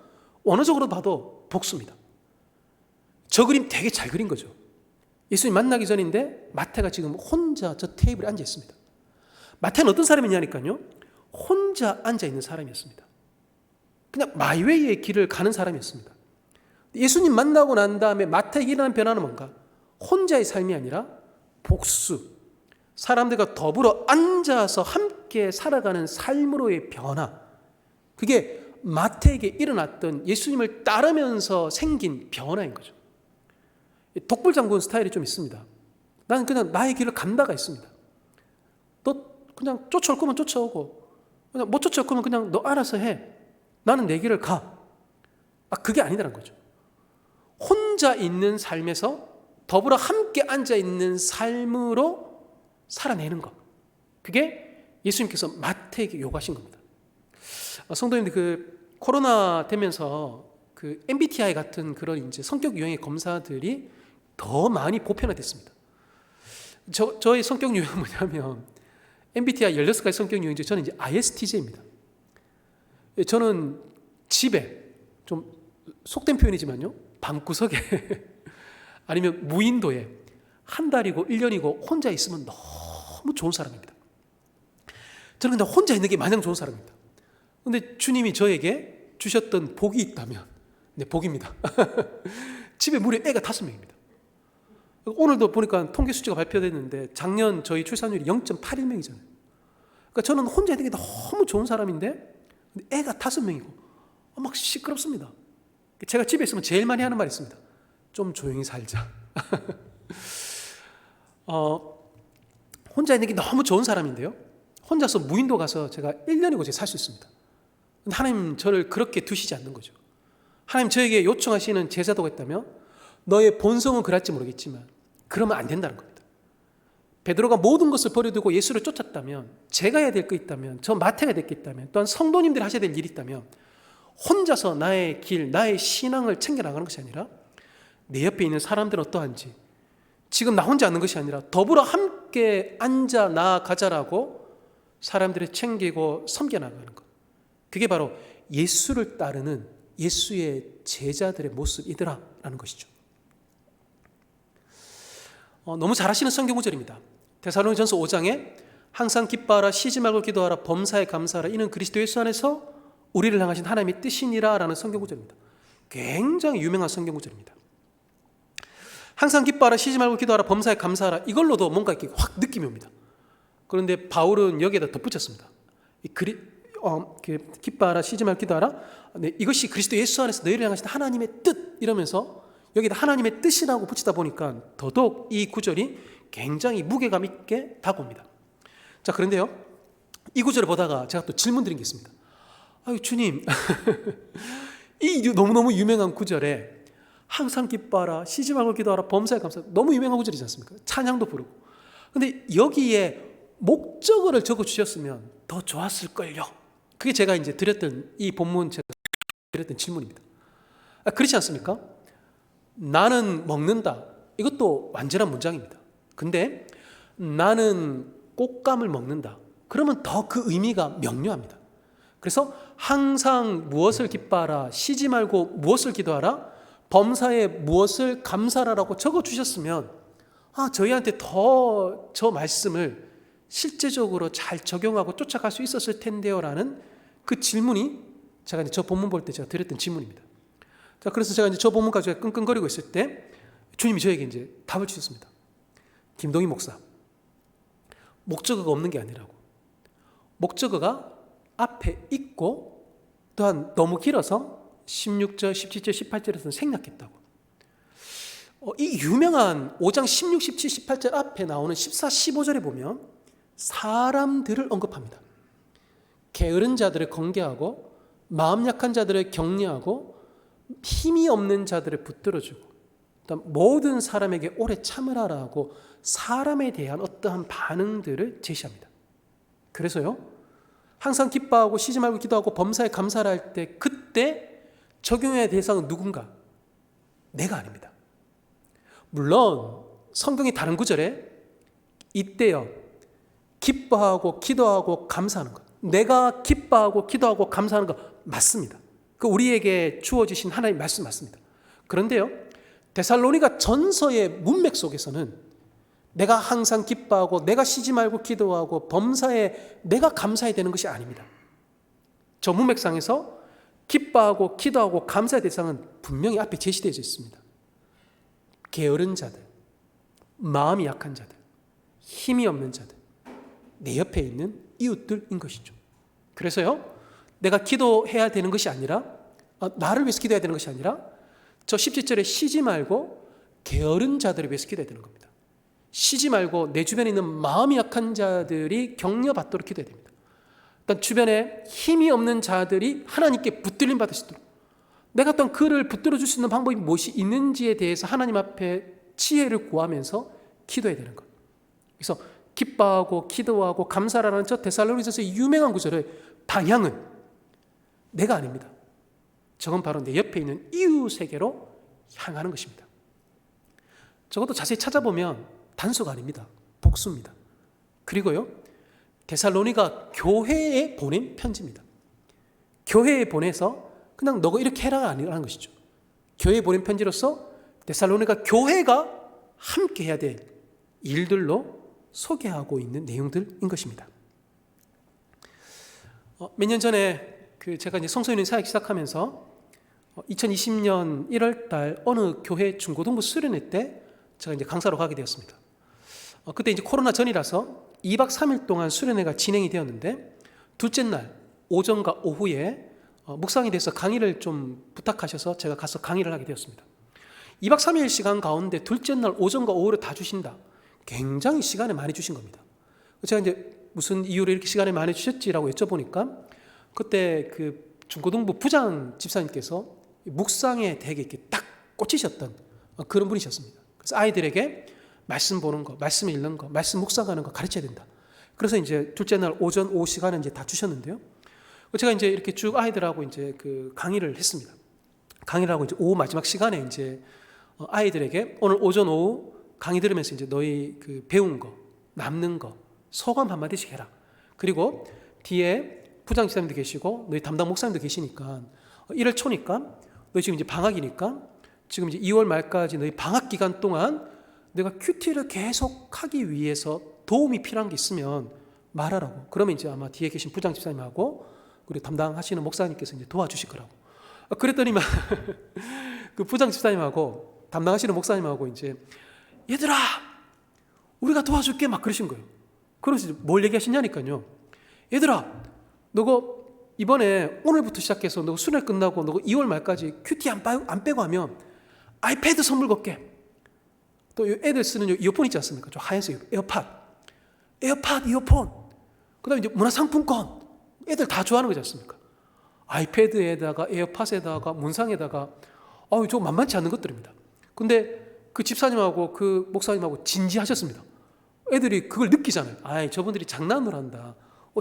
원어적으로 봐도 복수입니다. 저 그림 되게 잘 그린 거죠. 예수님 만나기 전인데 마태가 지금 혼자 저 테이블에 앉아 있습니다. 마태는 어떤 사람이냐니까요. 혼자 앉아있는 사람이었습니다. 그냥 마이웨이의 길을 가는 사람이었습니다. 예수님 만나고 난 다음에 마태에게 일어난 변화는 뭔가? 혼자의 삶이 아니라 복수, 사람들과 더불어 앉아서 함께 살아가는 삶으로의 변화, 그게 마태에게 일어났던 예수님을 따르면서 생긴 변화인 거죠. 독불장군 스타일이 좀 있습니다. 나는 그냥 나의 길을 간다가 있습니다. 너 그냥 쫓아올 거면 쫓아오고, 그냥 못 쫓아올 거면 그냥 너 알아서 해. 나는 내 길을 가. 그게 아니라는 거죠. 혼자 있는 삶에서 더불어 함께 앉아있는 삶으로 살아내는 것, 그게 예수님께서 마태에게 요구하신 겁니다. 성도님들, 그 코로나 되면서 그 MBTI 같은 그런 이제 성격 유형의 검사들이 더 많이 보편화됐습니다. 저의 성격 유형은 뭐냐면 MBTI 16가지 성격 유형 중 저는 이제 ISTJ입니다. 저는 집에, 좀 속된 표현이지만요, 방구석에 아니면 무인도에 한 달이고 1년이고 혼자 있으면 너무 좋은 사람입니다. 저는 그냥 혼자 있는 게 마냥 좋은 사람입니다. 그런데 주님이 저에게 주셨던 복이 있다면, 네, 복입니다. 집에 무려 애가 5명입니다. 오늘도 보니까 통계 수치가 발표됐는데 작년 저희 출산율이 0.81명이잖아요. 그러니까 저는 혼자 있는 게 너무 좋은 사람인데 애가 5명이고 막 시끄럽습니다. 제가 집에 있으면 제일 많이 하는 말이 있습니다. 좀 조용히 살자. 혼자 있는 게 너무 좋은 사람인데요, 혼자서 무인도 가서 제가 1년이고 살 수 있습니다. 근데 하나님 저를 그렇게 두시지 않는 거죠. 하나님 저에게 요청하시는 제자도가 있다면 너의 본성은 그럴지 모르겠지만 그러면 안 된다는 겁니다. 베드로가 모든 것을 버려두고 예수를 쫓았다면, 제가 해야 될 거 있다면, 저 마태가 될 게 있다면, 또한 성도님들이 하셔야 될 일이 있다면 혼자서 나의 길, 나의 신앙을 챙겨나가는 것이 아니라 내 옆에 있는 사람들은 어떠한지, 지금 나 혼자 앉는 것이 아니라 더불어 함께 앉아 나아가자라고 사람들을 챙기고 섬겨나가는 것, 그게 바로 예수를 따르는 예수의 제자들의 모습이더라라는 것이죠. 너무 잘 아시는 성경 구절입니다. 데살로니전서 5장에 항상 기뻐하라, 쉬지 말고 기도하라, 범사에 감사하라, 이는 그리스도 예수 안에서 우리를 향하신 하나님의 뜻이니라 라는 성경 구절입니다. 굉장히 유명한 성경 구절입니다. 항상 기뻐하라, 쉬지 말고 기도하라, 범사에 감사하라, 이걸로도 뭔가 이렇게 확 느낌이 옵니다. 그런데 바울은 여기에다 덧붙였습니다. 기뻐하라, 쉬지 말고 기도하라, 네, 이것이 그리스도 예수 안에서 너희를 향하신 하나님의 뜻, 이러면서 여기다 하나님의 뜻이라고 붙이다 보니까 더더욱 이 구절이 굉장히 무게감 있게 다가옵니다. 자, 그런데요, 이 구절을 보다가 제가 또 질문 드린 게 있습니다. 아유, 주님, 이 너무너무 유명한 구절에 항상 기뻐하라, 쉬지 말고 기도하라, 범사에 감사하라, 너무 유명한 구절이지 않습니까? 찬양도 부르고. 근데 여기에 목적어를 적어주셨으면 더 좋았을걸요. 그게 제가 이제 드렸던, 이 본문 제가 드렸던 질문입니다. 그렇지 않습니까? 나는 먹는다, 이것도 완전한 문장입니다. 근데 나는 꽃감을 먹는다, 그러면 더 그 의미가 명료합니다. 그래서 항상 무엇을 기뻐하라, 쉬지 말고 무엇을 기도하라, 범사에 무엇을 감사하라고 적어주셨으면 저희한테 더 저 말씀을 실제적으로 잘 적용하고 쫓아갈 수 있었을 텐데요 라는 그 질문이 제가 이제 저 본문 볼 때 제가 드렸던 질문입니다. 자, 그래서 제가 이제 저 본문 가지고 끙끙거리고 있을 때 주님이 저에게 이제 답을 주셨습니다. 김동희 목사, 목적어가 없는 게 아니라고. 목적어가 앞에 있고 또한 너무 길어서 16절, 17절, 18절에서는 생략했다고. 이 유명한 5장 16, 17, 18절 앞에 나오는 14, 15절에 보면 사람들을 언급합니다. 게으른 자들을 건계하고 마음 약한 자들을 격려하고 힘이 없는 자들을 붙들어주고 모든 사람에게 오래 참으라라고 사람에 대한 어떠한 반응들을 제시합니다. 그래서요, 항상 기뻐하고 쉬지 말고 기도하고 범사에 감사를 할 때 그때 적용해야 될 대상은 누군가? 내가 아닙니다. 물론 성경의 다른 구절에 이때요, 기뻐하고 기도하고 감사하는 것, 내가 기뻐하고 기도하고 감사하는 것 맞습니다. 그 우리에게 주어지신 하나님의 말씀 맞습니다. 그런데요, 데살로니가 전서의 문맥 속에서는 내가 항상 기뻐하고 내가 쉬지 말고 기도하고 범사에 내가 감사해야 되는 것이 아닙니다. 저 문맥상에서 기뻐하고 기도하고 감사의 대상은 분명히 앞에 제시되어 있습니다. 게으른 자들, 마음이 약한 자들, 힘이 없는 자들, 내 옆에 있는 이웃들인 것이죠. 그래서요, 내가 기도해야 되는 것이 아니라, 나를 위해서 기도해야 되는 것이 아니라 저 17절에 쉬지 말고 게으른 자들을 위해서 기도해야 되는 겁니다. 쉬지 말고 내 주변에 있는 마음이 약한 자들이 격려받도록 기도해야 됩니다. 일단 주변에 힘이 없는 자들이 하나님께 붙들림 받을 수 있도록, 내가 어떤 그를 붙들어 줄 수 있는 방법이 무엇이 있는지에 대해서 하나님 앞에 지혜를 구하면서 기도해야 되는 것. 그래서 기뻐하고 기도하고 감사라는 저 데살로니가서의 유명한 구절의 방향은 내가 아닙니다. 저건 바로 내 옆에 있는 이웃에게로 향하는 것입니다. 저것도 자세히 찾아보면 단수가 아닙니다. 복수입니다. 그리고요, 데살로니가 교회에 보낸 편지입니다. 교회에 보내서 그냥 너가 이렇게 해라가 아니라는 것이죠. 교회에 보낸 편지로서 데살로니가 교회가 함께 해야 될 일들로 소개하고 있는 내용들인 것입니다. 몇 년 전에 제가 이제 성소유인 사역 시작하면서 2020년 1월 달 어느 교회 중고등부 수련회 때 제가 이제 강사로 가게 되었습니다. 그때 이제 코로나 전이라서 2박 3일 동안 수련회가 진행이 되었는데, 둘째 날 오전과 오후에 묵상에 대해서 강의를 좀 부탁하셔서 제가 가서 강의를 하게 되었습니다. 2박 3일 시간 가운데 둘째 날 오전과 오후를 다 주신다. 굉장히 시간을 많이 주신 겁니다. 제가 이제 무슨 이유로 이렇게 시간을 많이 주셨지라고 여쭤보니까, 그때 그 중고등부 부장 집사님께서 묵상에 되게 이렇게 딱 꽂히셨던 그런 분이셨습니다. 그래서 아이들에게 말씀 보는 거, 말씀 읽는 거, 말씀 묵상하는 거 가르쳐야 된다. 그래서 이제 둘째 날 오전, 오후 시간을 이제 다 주셨는데요. 제가 이제 이렇게 쭉 아이들하고 이제 그 강의를 했습니다. 강의를 하고 이제 오후 마지막 시간에 이제 아이들에게 오늘 오전, 오후 강의 들으면서 이제 너희 그 배운 거, 남는 거, 소감 한마디씩 해라. 그리고 뒤에 부장 집사님도 계시고 너희 담당 목사님도 계시니까 1월 초니까 너희 지금 이제 방학이니까 지금 이제 2월 말까지 너희 방학 기간 동안 내가 큐티를 계속 하기 위해서 도움이 필요한 게 있으면 말하라고. 그러면 이제 아마 뒤에 계신 부장 집사님하고 그리고 담당하시는 목사님께서 이제 도와주실 거라고. 그랬더니만 그 부장 집사님하고 담당하시는 목사님하고 이제 얘들아 우리가 도와줄게 막 그러신 거예요. 그래서 뭘 얘기하시냐니까요. 얘들아 너가 이번에 오늘부터 시작해서 너가 수련 끝나고 너가 2월 말까지 큐티 안 빼고 하면 아이패드 선물 걸게. 또 애들 쓰는 이어폰 있지 않습니까? 저 하얀색 에어팟, 이어폰. 그 다음에 이제 문화상품권. 애들 다 좋아하는 거지 않습니까? 아이패드에다가 에어팟에다가 문상에다가 저거 만만치 않은 것들입니다. 근데 그 집사님하고 그 목사님하고 진지하셨습니다. 애들이 그걸 느끼잖아요. 저분들이 장난을 한다.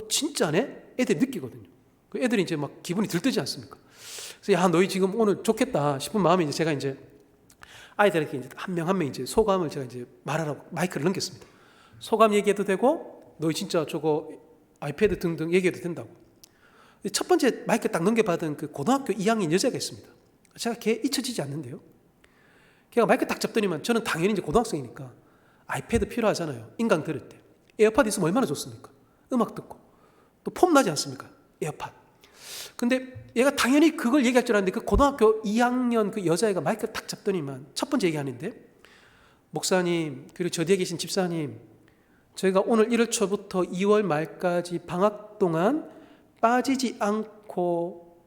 진짜네? 애들이 느끼거든요. 그 애들이 이제 막 기분이 들뜨지 않습니까? 그래서 너희 지금 오늘 좋겠다 싶은 마음에 이제 제가 이제 아이들에게 이제 한 명 한 명 이제 소감을 제가 이제 말하라고 마이크를 넘겼습니다. 소감 얘기해도 되고 너희 진짜 저거 아이패드 등등 얘기해도 된다고. 첫 번째 마이크 딱 넘겨받은 그 고등학교 2학년 여자가 있습니다. 제가 걔 잊혀지지 않는데요. 걔가 마이크 딱 잡더니만 저는 당연히 이제 고등학생이니까 아이패드 필요하잖아요. 인강 들을 때. 에어팟 있으면 얼마나 좋습니까? 음악 듣고. 또 폼 나지 않습니까? 에어팟. 근데 얘가 당연히 그걸 얘기할 줄 알았는데 그 고등학교 2학년 그 여자애가 마이크를 딱 잡더니만 첫 번째 얘기하는데 목사님 그리고 저 뒤에 계신 집사님 저희가 오늘 1월 초부터 2월 말까지 방학 동안 빠지지 않고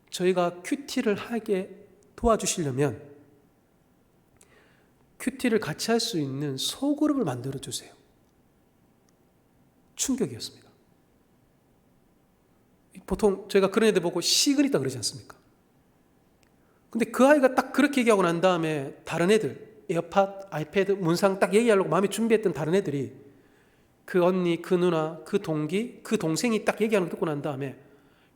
저희가 큐티를 하게 도와주시려면 큐티를 같이 할 수 있는 소그룹을 만들어 주세요. 충격이었습니다. 보통 저희가 그런 애들 보고 시그니까 그러지 않습니까? 근데 그 아이가 딱 그렇게 얘기하고 난 다음에 다른 애들 에어팟, 아이패드, 문상 딱 얘기하려고 마음에 준비했던 다른 애들이 그 언니, 그 누나, 그 동기, 그 동생이 딱 얘기하는 거 듣고 난 다음에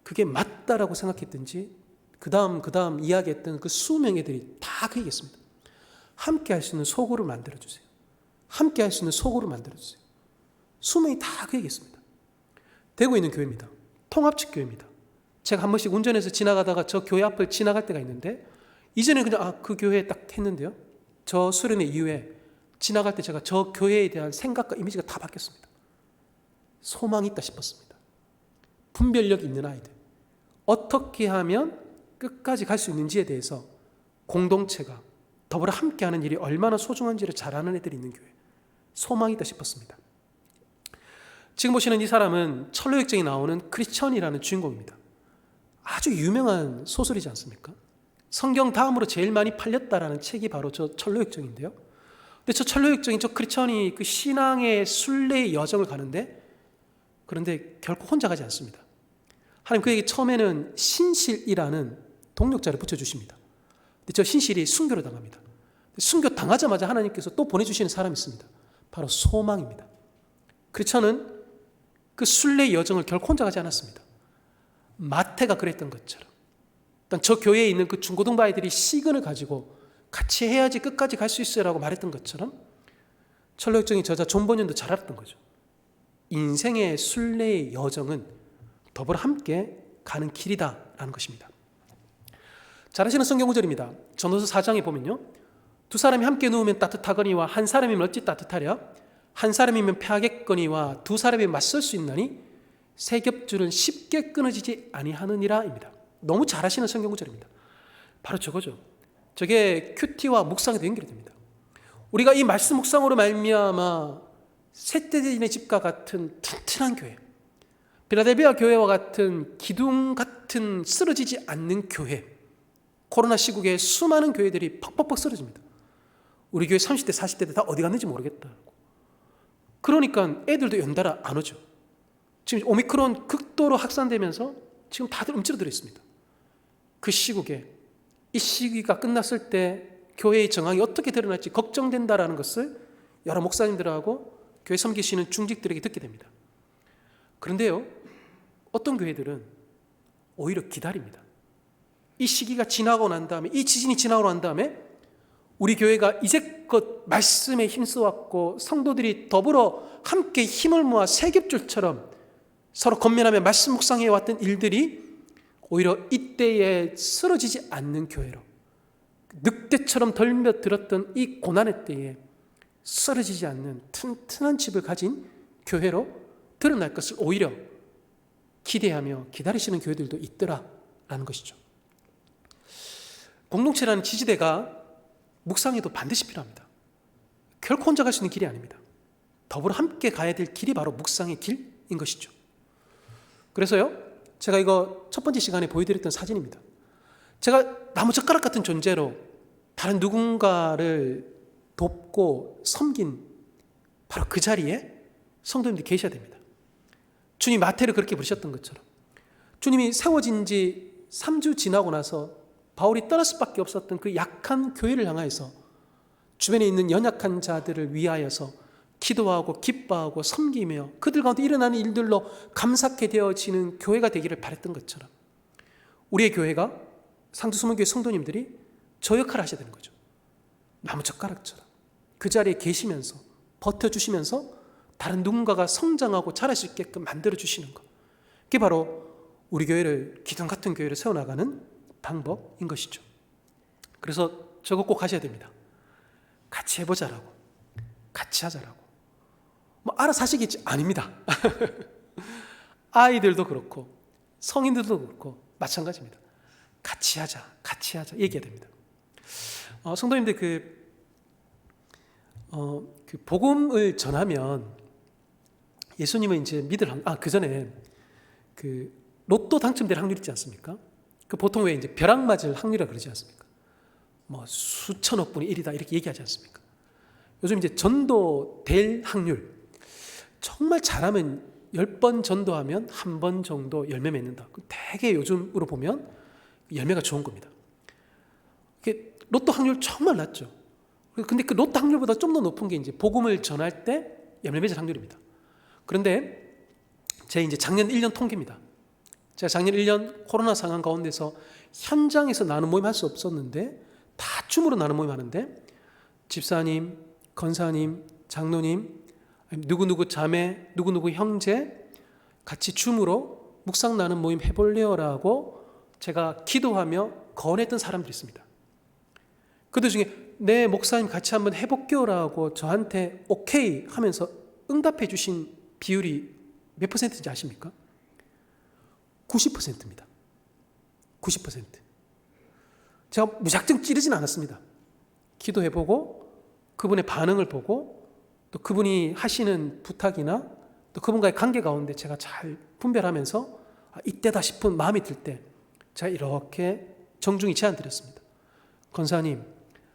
그게 맞다라고 생각했든지 그 다음 이야기했던 그 수명 애들이 다 그 얘기했습니다. 함께 할 수 있는 소그룹을 만들어주세요. 함께 할 수 있는 소그룹을 만들어주세요. 수명이 다 그 얘기했습니다. 대구에 있는 교회입니다. 통합측 교회입니다. 제가 한 번씩 운전해서 지나가다가 저 교회 앞을 지나갈 때가 있는데 이전에 그냥 그 교회에 딱 했는데요. 저 수련회 이후에 지나갈 때 제가 저 교회에 대한 생각과 이미지가 다 바뀌었습니다. 소망이 있다 싶었습니다. 분별력 있는 아이들, 어떻게 하면 끝까지 갈 수 있는지에 대해서 공동체가 더불어 함께하는 일이 얼마나 소중한지를 잘 아는 애들이 있는 교회, 소망이 있다 싶었습니다. 지금 보시는 이 사람은 철로역정에 나오는 크리스천이라는 주인공입니다. 아주 유명한 소설이지 않습니까? 성경 다음으로 제일 많이 팔렸다라는 책이 바로 저 철로역정인데요. 근데 저 철로역정인 저 크리스천이 그 신앙의 순례의 여정을 가는데, 그런데 결코 혼자 가지 않습니다. 하나님 그에게 처음에는 신실이라는 동력자를 붙여주십니다. 근데 저 신실이 순교를 당합니다. 순교 당하자마자 하나님께서 또 보내주시는 사람이 있습니다. 바로 소망입니다. 크리스천은 그 순례 여정을 결코 혼자 가지 않았습니다. 마태가 그랬던 것처럼, 일단 저 교회에 있는 그 중고등부 아이들이 시근을 가지고 같이 해야지 끝까지 갈 수 있어요 라고 말했던 것처럼, 철로역정의 저자 존 번연도 잘 알았던 거죠. 인생의 순례의 여정은 더불어 함께 가는 길이다라는 것입니다. 잘 아시는 성경 구절입니다. 전도서 4장에 보면요, 두 사람이 함께 누우면 따뜻하거니와 한 사람이면 어찌 따뜻하랴? 한 사람이면 패하겠거니와 두 사람이 맞설 수 있나니 세 겹줄은 쉽게 끊어지지 아니하느니라 입니다. 너무 잘 아시는 성경 구절입니다. 바로 저거죠. 저게 큐티와 묵상에도 연결이 됩니다. 우리가 이 말씀 묵상으로 말미암아 셋째진의 집과 같은 튼튼한 교회, 빌라델비아 교회와 같은 기둥 같은 쓰러지지 않는 교회, 코로나 시국에 수많은 교회들이 퍽퍽퍽 쓰러집니다. 우리 교회 30대 40대들 다 어디 갔는지 모르겠다. 그러니까 애들도 연달아 안 오죠. 지금 오미크론 극도로 확산되면서 지금 다들 움츠러들어 있습니다. 그 시국에, 이 시기가 끝났을 때 교회의 정황이 어떻게 드러날지 걱정된다라는 것을 여러 목사님들하고 교회 섬기시는 중직들에게 듣게 됩니다. 그런데요, 어떤 교회들은 오히려 기다립니다. 이 시기가 지나고 난 다음에, 이 지진이 지나고 난 다음에 우리 교회가 이제껏 말씀에 힘써왔고 성도들이 더불어 함께 힘을 모아 세 겹줄처럼 서로 건면하며 말씀 묵상해왔던 일들이 오히려 이때에 쓰러지지 않는 교회로, 늑대처럼 덜며들었던 이 고난의 때에 쓰러지지 않는 튼튼한 집을 가진 교회로 드러날 것을 오히려 기대하며 기다리시는 교회들도 있더라라는 것이죠. 공동체라는 지지대가 묵상에도 반드시 필요합니다. 결코 혼자 갈 수 있는 길이 아닙니다. 더불어 함께 가야 될 길이 바로 묵상의 길인 것이죠. 그래서요, 제가 이거 첫 번째 시간에 보여드렸던 사진입니다. 제가 나무젓가락 같은 존재로 다른 누군가를 돕고 섬긴 바로 그 자리에 성도님들이 계셔야 됩니다. 주님 마태를 그렇게 부르셨던 것처럼, 주님이 세워진 지 3주 지나고 나서 바울이 떠날 수밖에 없었던 그 약한 교회를 향하여서 주변에 있는 연약한 자들을 위하여서 기도하고 기뻐하고 섬기며 그들 가운데 일어나는 일들로 감사케 되어지는 교회가 되기를 바랬던 것처럼, 우리의 교회가 상주수문교회 성도님들이 저 역할을 하셔야 되는 거죠. 나무젓가락처럼 그 자리에 계시면서 버텨주시면서 다른 누군가가 성장하고 자랄 수 있게끔 만들어주시는 것, 그게 바로 우리 교회를, 기둥 같은 교회를 세워나가는 방법인 것이죠. 그래서 저거 꼭 하셔야 됩니다. 같이 해보자라고, 같이 하자라고. 뭐 알아서 하시겠지? 아닙니다. 아이들도 그렇고 성인들도 그렇고 마찬가지입니다. 같이 하자, 같이 하자 얘기해야 됩니다. 성도님들 그 복음을 전하면 예수님은 이제 그 전에 그 로또 당첨될 확률 있지 않습니까? 그 보통 왜 이제 벼락 맞을 확률이라 그러지 않습니까? 뭐 수천억 분의 1이다 이렇게 얘기하지 않습니까? 요즘 이제 전도될 확률, 정말 잘하면 10번 전도하면 한 번 정도 열매 맺는다. 되게 요즘으로 보면 열매가 좋은 겁니다. 로또 확률 정말 낮죠. 근데 그 로또 확률보다 좀 더 높은 게 이제 복음을 전할 때 열매 맺을 확률입니다. 그런데 제 이제 작년 1년 통계입니다. 제가 작년 1년 코로나 상황 가운데서 현장에서 나눔 모임 할 수 없었는데 다 줌으로 나눔 모임 하는데, 집사님, 권사님, 장로님, 누구누구 자매, 누구누구 형제 같이 줌으로 묵상 나눔 모임 해볼래요라고 제가 기도하며 권했던 사람들이 있습니다. 그들 중에 네, 목사님 같이 한번 해볼게요라고 저한테 오케이 하면서 응답해 주신 비율이 몇 퍼센트인지 아십니까? 90%입니다. 90%. 제가 무작정 찌르진 않았습니다. 기도해보고 그분의 반응을 보고 또 그분이 하시는 부탁이나 또 그분과의 관계 가운데 제가 잘 분별하면서 이때다 싶은 마음이 들 때 제가 이렇게 정중히 제안 드렸습니다. 권사님,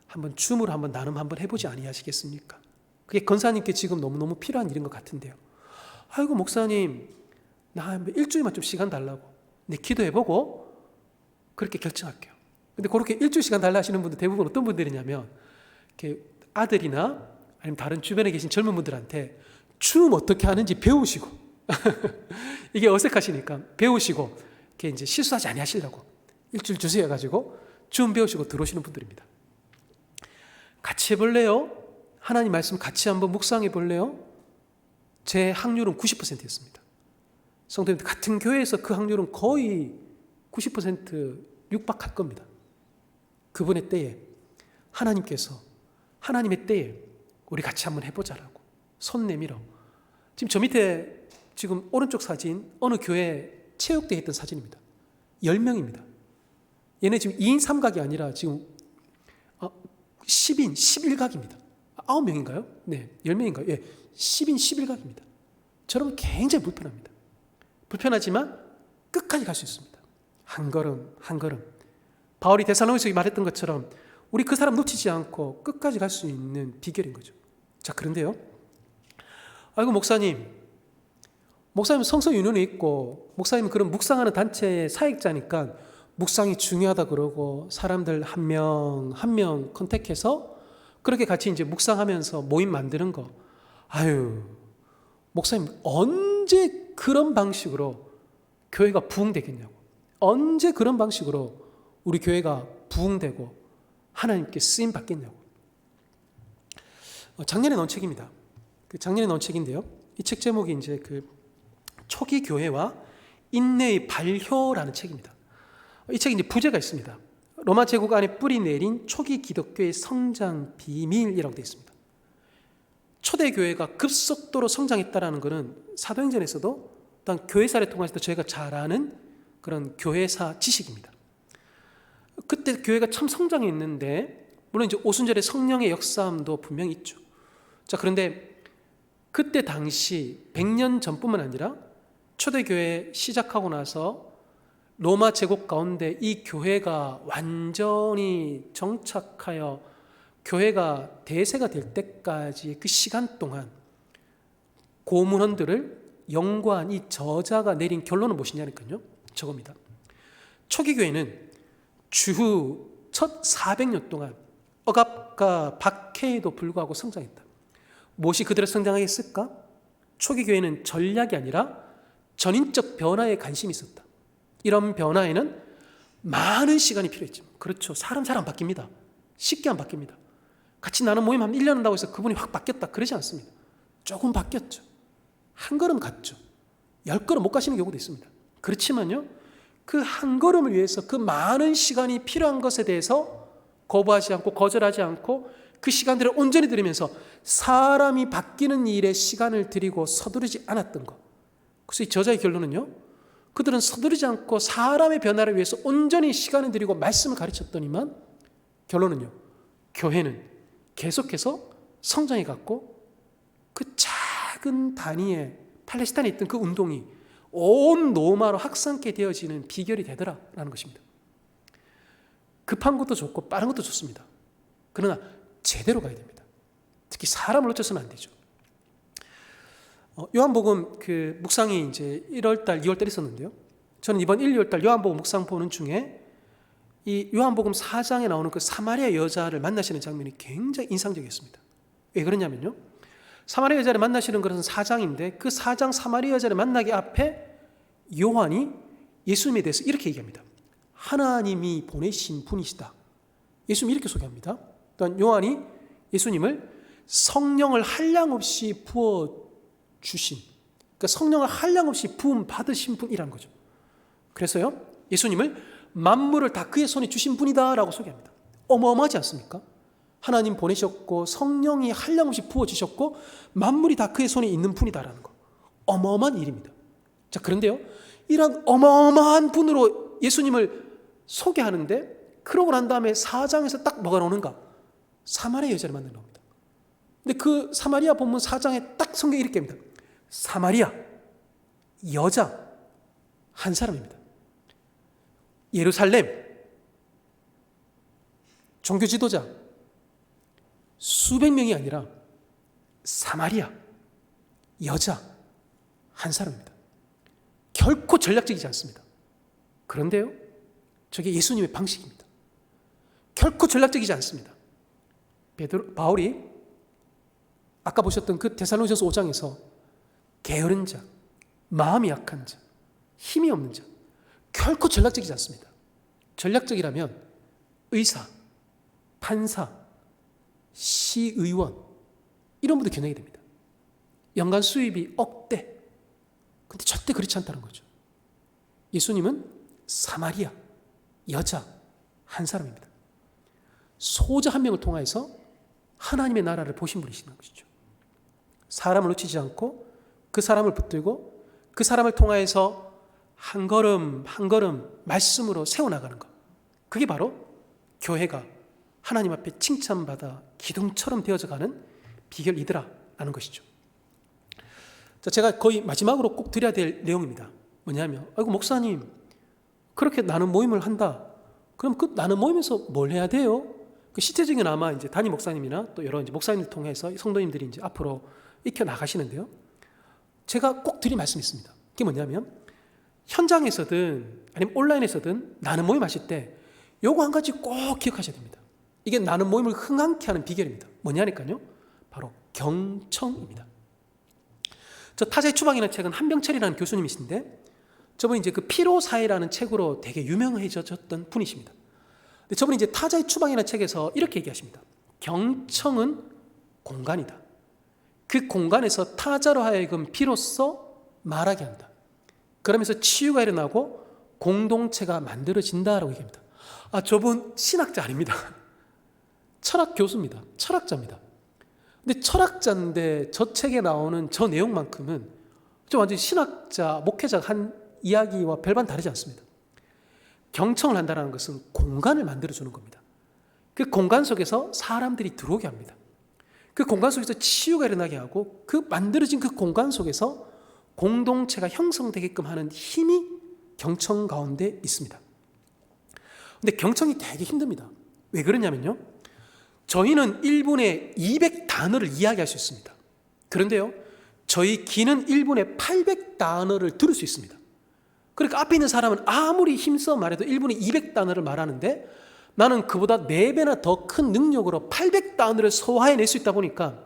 한번 줌으로 한번 나눔 한번 해보지 아니하시겠습니까? 그게 권사님께 지금 너무너무 필요한 일인 것 같은데요. 아이고 목사님, 나 일주일만 좀 시간 달라고. 네, 기도해보고 그렇게 결정할게요. 근데 그렇게 일주일 시간 달라 하시는 분들 대부분 어떤 분들이냐면 이렇게 아들이나 아니면 다른 주변에 계신 젊은 분들한테 춤 어떻게 하는지 배우시고 이게 어색하시니까 배우시고 이렇게 이제 실수하지 아니하시려고 일주일 주세요 해가지고 춤 배우시고 들어오시는 분들입니다. 같이 해볼래요? 하나님 말씀 같이 한번 묵상해 볼래요? 제 확률은 90%였습니다. 성도님들 같은 교회에서 그 확률은 거의 90% 육박할 겁니다. 그분의 때에 하나님께서 하나님의 때에 우리 같이 한번 해보자라고 손 내밀어. 지금 저 밑에 지금 오른쪽 사진 어느 교회 체육대회 했던 사진입니다. 10명입니다. 얘네 지금 2인 3각이 아니라 지금 10인 11각입니다. 9명인가요? 네, 10명인가요? 예, 10인 11각입니다. 저는 굉장히 불편합니다. 불편하지만 끝까지 갈 수 있습니다. 한 걸음 한 걸음. 바울이 데살로니가서에 말했던 것처럼 우리 그 사람 놓치지 않고 끝까지 갈 수 있는 비결인 거죠. 자, 그런데요. 아이고 목사님 성서 유년에 있고 목사님은 그런 묵상하는 단체의 사역자니까 묵상이 중요하다 그러고 사람들 한 명 한 명 컨택해서 그렇게 같이 이제 묵상하면서 모임 만드는 거. 아유, 목사님 언제 그런 방식으로 교회가 부흥되겠냐고. 언제 그런 방식으로 우리 교회가 부흥되고 하나님께 쓰임 받겠냐고. 작년에 나온 책입니다. 작년에 나온 책인데요. 이 책 제목이 이제 그 초기 교회와 인내의 발효라는 책입니다. 이 책에 이제 부제가 있습니다. 로마 제국 안에 뿌리 내린 초기 기독교의 성장 비밀이라고 되어 있습니다. 초대 교회가 급속도로 성장했다라는 것은 사도행전에서도 또한 교회사를 통해서도 저희가 잘 아는 그런 교회사 지식입니다. 그때 교회가 참 성장했는데 물론 이제 오순절의 성령의 역사함도 분명히 있죠. 자, 그런데 그때 당시 100년 전뿐만 아니라 초대교회 시작하고 나서 로마 제국 가운데 이 교회가 완전히 정착하여 교회가 대세가 될 때까지 그 시간 동안 고문헌들을 연구한 이 저자가 내린 결론은 무엇이냐니까요. 저겁니다. 초기 교회는 주후 첫 400년 동안 억압과 박해에도 불구하고 성장했다. 무엇이 그들을 성장하게 했을까? 초기 교회는 전략이 아니라 전인적 변화에 관심이 있었다. 이런 변화에는 많은 시간이 필요했죠. 그렇죠. 사람 잘 안 바뀝니다. 쉽게 안 바뀝니다. 같이 나는 모임 한 1년 한다고 해서 그분이 확 바뀌었다. 그러지 않습니다. 조금 바뀌었죠. 한 걸음 갔죠. 10걸음 못 가시는 경우도 있습니다. 그렇지만요, 그 한 걸음을 위해서 그 많은 시간이 필요한 것에 대해서 거부하지 않고 거절하지 않고 그 시간들을 온전히 들이면서 사람이 바뀌는 일에 시간을 들이고 서두르지 않았던 것. 그래서 이 저자의 결론은요, 그들은 서두르지 않고 사람의 변화를 위해서 온전히 시간을 들이고 말씀을 가르쳤더니만 결론은요, 교회는 계속해서 성장해 갔고 그 작은 단위의 팔레스타인에 있던 그 운동이 온 로마로 확산케 되어지는 비결이 되더라라는 것입니다. 급한 것도 좋고 빠른 것도 좋습니다. 그러나 제대로 가야 됩니다. 특히 사람을 놓쳐서는 안 되죠. 요한복음 그 묵상이 이제 1월달, 2월달 있었는데요. 저는 이번 1, 2월달 요한복음 묵상 보는 중에 이 요한복음 4장에 나오는 그 사마리아 여자를 만나시는 장면이 굉장히 인상적이었습니다. 왜 그러냐면요, 사마리아 여자를 만나시는 것은 4장인데 그 4장 사마리아 여자를 만나기 앞에 요한이 예수님에 대해서 이렇게 얘기합니다. 하나님이 보내신 분이시다. 예수님이 이렇게 소개합니다. 또한 요한이 예수님을 성령을 한량없이 부어주신, 그러니까 성령을 한량없이 부음 받으신 분이라는 거죠. 그래서요, 예수님을 만물을 다 그의 손에 주신 분이다 라고 소개합니다. 어마어마하지 않습니까? 하나님 보내셨고 성령이 한량없이 부어지셨고 만물이 다 그의 손에 있는 분이다라는 거. 어마어마한 일입니다. 자, 그런데요, 이런 어마어마한 분으로 예수님을 소개하는데, 그러고 난 다음에 4장에서 딱 뭐가 나오는가? 사마리아 여자를 만나는 겁니다. 근데 그 사마리아 본문 4장에 딱 성경이 이렇게 합니다. 사마리아 여자 한 사람입니다. 예루살렘 종교 지도자 수백 명이 아니라 사마리아 여자 한 사람입니다. 결코 전략적이지 않습니다. 그런데요, 저게 예수님의 방식입니다. 결코 전략적이지 않습니다. 바울이 아까 보셨던 그 데살로니가서 5장에서 게으른 자, 마음이 약한 자, 힘이 없는 자, 결코 전략적이지 않습니다. 전략적이라면 의사, 판사, 시의원 이런 분들 겨냥이 됩니다. 연간 수입이 억대. 근데 절대 그렇지 않다는 거죠. 예수님은 사마리아 여자 한 사람입니다. 소자 한 명을 통하여서 하나님의 나라를 보신 분이시는 것이죠. 사람을 놓치지 않고 그 사람을 붙들고 그 사람을 통하여서 한 걸음 한 걸음 말씀으로 세워나가는 것. 그게 바로 교회가 하나님 앞에 칭찬받아 기둥처럼 되어져가는 비결이더라라는 것이죠. 자, 제가 거의 마지막으로 꼭 드려야 될 내용입니다. 뭐냐면, 아이고 목사님 그렇게 나는 모임을 한다. 그럼 그 나는 모임에서 뭘 해야 돼요? 그 실제적인 아마 이제 단임 목사님이나 또 여러 이제 목사님들 통해서 성도님들이 이제 앞으로 익혀 나가시는데요. 제가 꼭 드릴 말씀이 있습니다. 그게 뭐냐면, 현장에서든 아니면 온라인에서든 나는 모임 하실 때 요거 한 가지 꼭 기억하셔야 됩니다. 이게 나는 모임을 흥황케 하는 비결입니다. 뭐냐니까요? 바로 경청입니다. 저 타자의 추방이라는 책은 한병철이라는 교수님이신데, 저분이 이제 그 피로사회라는 책으로 되게 유명해졌던 분이십니다. 근데 저분이 이제 타자의 추방이라는 책에서 이렇게 얘기하십니다. 경청은 공간이다. 그 공간에서 타자로 하여금 비로소 말하게 한다. 그러면서 치유가 일어나고 공동체가 만들어진다라고 얘기합니다. 아, 저분 신학자 아닙니다. 철학 교수입니다. 철학자입니다. 근데 철학자인데 저 책에 나오는 저 내용만큼은 좀 완전히 신학자, 목회자가 한 이야기와 별반 다르지 않습니다. 경청을 한다는 것은 공간을 만들어주는 겁니다. 그 공간 속에서 사람들이 들어오게 합니다. 그 공간 속에서 치유가 일어나게 하고 그 만들어진 그 공간 속에서 공동체가 형성되게끔 하는 힘이 경청 가운데 있습니다. 근데 경청이 되게 힘듭니다. 왜 그러냐면요, 저희는 1분에 200단어를 이야기할 수 있습니다. 그런데요, 저희 귀는 1분에 800단어를 들을 수 있습니다. 그러니까 앞에 있는 사람은 아무리 힘써 말해도 1분에 200단어를 말하는데, 나는 그보다 4배나 더 큰 능력으로 800단어를 소화해낼 수 있다 보니까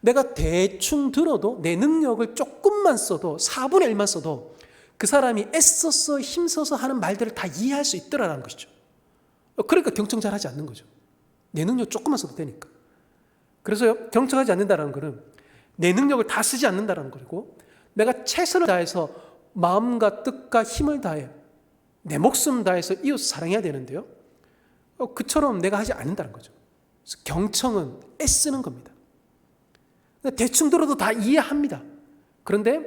내가 대충 들어도 내 능력을 조금만 써도 4분의 1만 써도 그 사람이 애써서 힘써서 하는 말들을 다 이해할 수 있더라라는 것이죠. 그러니까 경청 잘 하지 않는 거죠. 내 능력 조금만 써도 되니까. 그래서 경청하지 않는다는 것은 내 능력을 다 쓰지 않는다는 거고, 내가 최선을 다해서 마음과 뜻과 힘을 다해 내 목숨 다해서 이웃 사랑해야 되는데요, 그처럼 내가 하지 않는다는 거죠. 그래서 경청은 애쓰는 겁니다. 대충 들어도 다 이해합니다. 그런데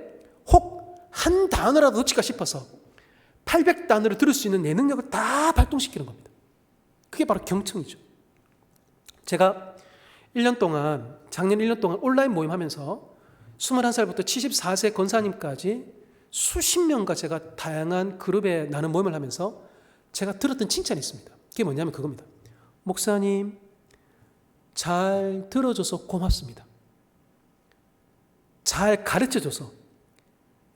혹 한 단어라도 놓칠까 싶어서 800단어를 들을 수 있는 내 능력을 다 발동시키는 겁니다. 그게 바로 경청이죠. 제가 1년 동안, 작년 1년 동안 온라인 모임하면서 21살부터 74세 권사님까지 수십 명과 제가 다양한 그룹에 나는 모임을 하면서 제가 들었던 칭찬이 있습니다. 그게 뭐냐면 그겁니다. 목사님, 잘 들어줘서 고맙습니다. 잘 가르쳐줘서,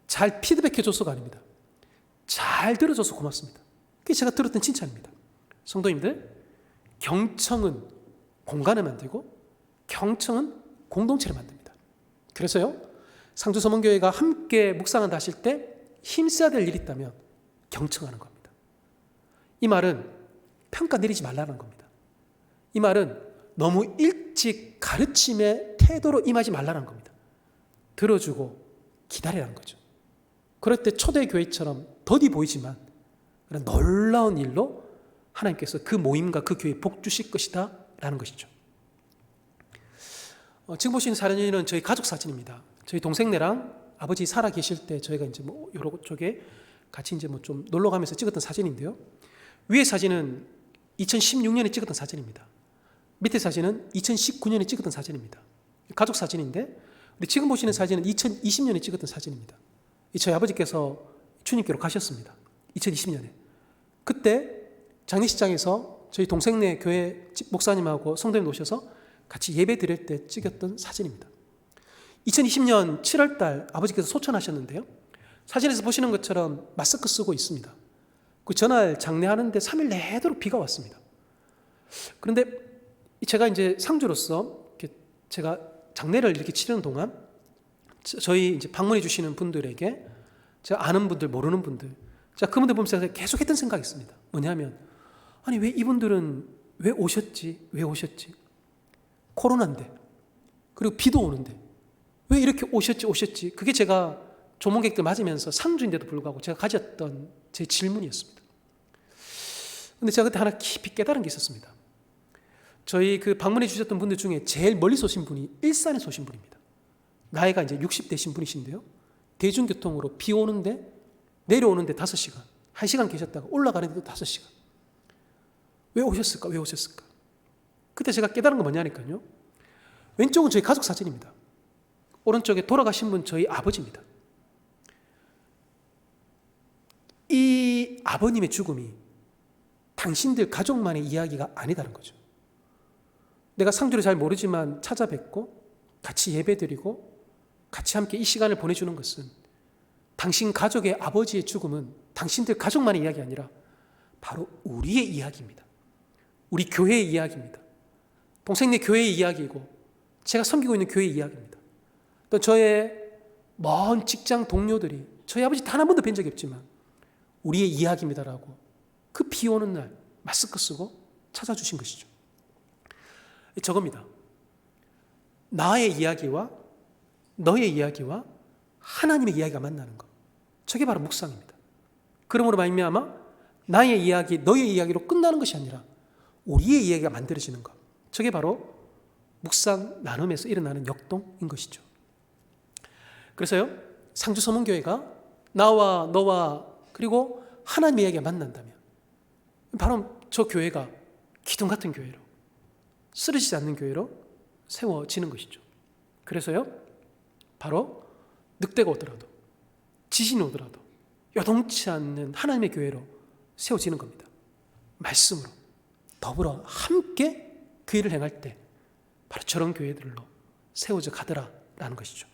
잘 피드백해줘서가 아닙니다. 잘 들어줘서 고맙습니다. 그게 제가 들었던 칭찬입니다. 성도님들, 경청은 공간을 만들고 경청은 공동체를 만듭니다. 그래서요, 상주서문교회가 함께 묵상한다 하실 때 힘써야 될 일이 있다면 경청하는 겁니다. 이 말은 평가 내리지 말라는 겁니다. 이 말은 너무 일찍 가르침의 태도로 임하지 말라는 겁니다. 들어주고 기다리라는 거죠. 그럴 때 초대교회처럼 더디 보이지만 그런 놀라운 일로 하나님께서 그 모임과 그 교회에 복 주실 것이다 라는 것이죠. 지금 보시는 사진은 저희 가족 사진입니다. 저희 동생네랑 아버지 살아 계실 때 저희가 이제 뭐 여러 쪽에 같이 이제 뭐 좀 놀러 가면서 찍었던 사진인데요. 위에 사진은 2016년에 찍었던 사진입니다. 밑에 사진은 2019년에 찍었던 사진입니다. 가족 사진인데, 근데 지금 보시는 사진은 2020년에 찍었던 사진입니다. 저희 아버지께서 주님께로 가셨습니다. 2020년에. 그때 장례식장에서 저희 동생네 교회 목사님하고 성도님 오셔서 같이 예배 드릴 때 찍었던 사진입니다. 2020년 7월 달 아버지께서 소천하셨는데요. 사진에서 보시는 것처럼 마스크 쓰고 있습니다. 그 전날 장례하는데 3일 내도록 비가 왔습니다. 그런데 제가 이제 상주로서 제가 장례를 이렇게 치르는 동안 저희 이제 방문해 주시는 분들에게 제가 아는 분들, 모르는 분들, 제가 그분들 보면서 계속 했던 생각이 있습니다. 뭐냐면, 아니, 왜 이분들은 왜 오셨지? 왜 오셨지? 코로나인데, 그리고 비도 오는데, 왜 이렇게 오셨지? 그게 제가 조문객들 맞으면서 상주인데도 불구하고 제가 가졌던 제 질문이었습니다. 근데 제가 그때 하나 깊이 깨달은 게 있었습니다. 저희 그 방문해 주셨던 분들 중에 제일 멀리서 오신 분이 일산에서 오신 분입니다. 나이가 이제 60대신 분이신데요. 대중교통으로 비 오는데 내려오는데 5시간, 1시간 계셨다가 올라가는데도 5시간. 왜 오셨을까? 왜 오셨을까? 그때 제가 깨달은 건 뭐냐니까요. 왼쪽은 저희 가족 사진입니다. 오른쪽에 돌아가신 분 저희 아버지입니다. 이 아버님의 죽음이 당신들 가족만의 이야기가 아니다는 거죠. 내가 상주를 잘 모르지만 찾아뵙고 같이 예배드리고 같이 함께 이 시간을 보내주는 것은 당신 가족의 아버지의 죽음은 당신들 가족만의 이야기 아니라 바로 우리의 이야기입니다. 우리 교회의 이야기입니다. 동생네 교회의 이야기이고 제가 섬기고 있는 교회의 이야기입니다. 또 저의 먼 직장 동료들이 저희 아버지 단 한 번도 뵌 적이 없지만 우리의 이야기입니다라고 그 비 오는 날 마스크 쓰고 찾아주신 것이죠. 저겁니다. 나의 이야기와 너의 이야기와 하나님의 이야기가 만나는 것. 저게 바로 묵상입니다. 그러므로 말미암아 나의 이야기, 너의 이야기로 끝나는 것이 아니라 우리의 이야기가 만들어지는 것. 저게 바로 묵상 나눔에서 일어나는 역동인 것이죠. 그래서요, 상주서문교회가 나와 너와 그리고 하나님의 이야기가 만난다면 바로 저 교회가 기둥 같은 교회로, 쓰러지지 않는 교회로 세워지는 것이죠. 그래서요, 바로 늑대가 오더라도 지진이 오더라도 요동치 않는 하나님의 교회로 세워지는 겁니다. 말씀으로 더불어 함께 그 일을 행할 때 바로 저런 교회들로 세워져 가더라라는 것이죠.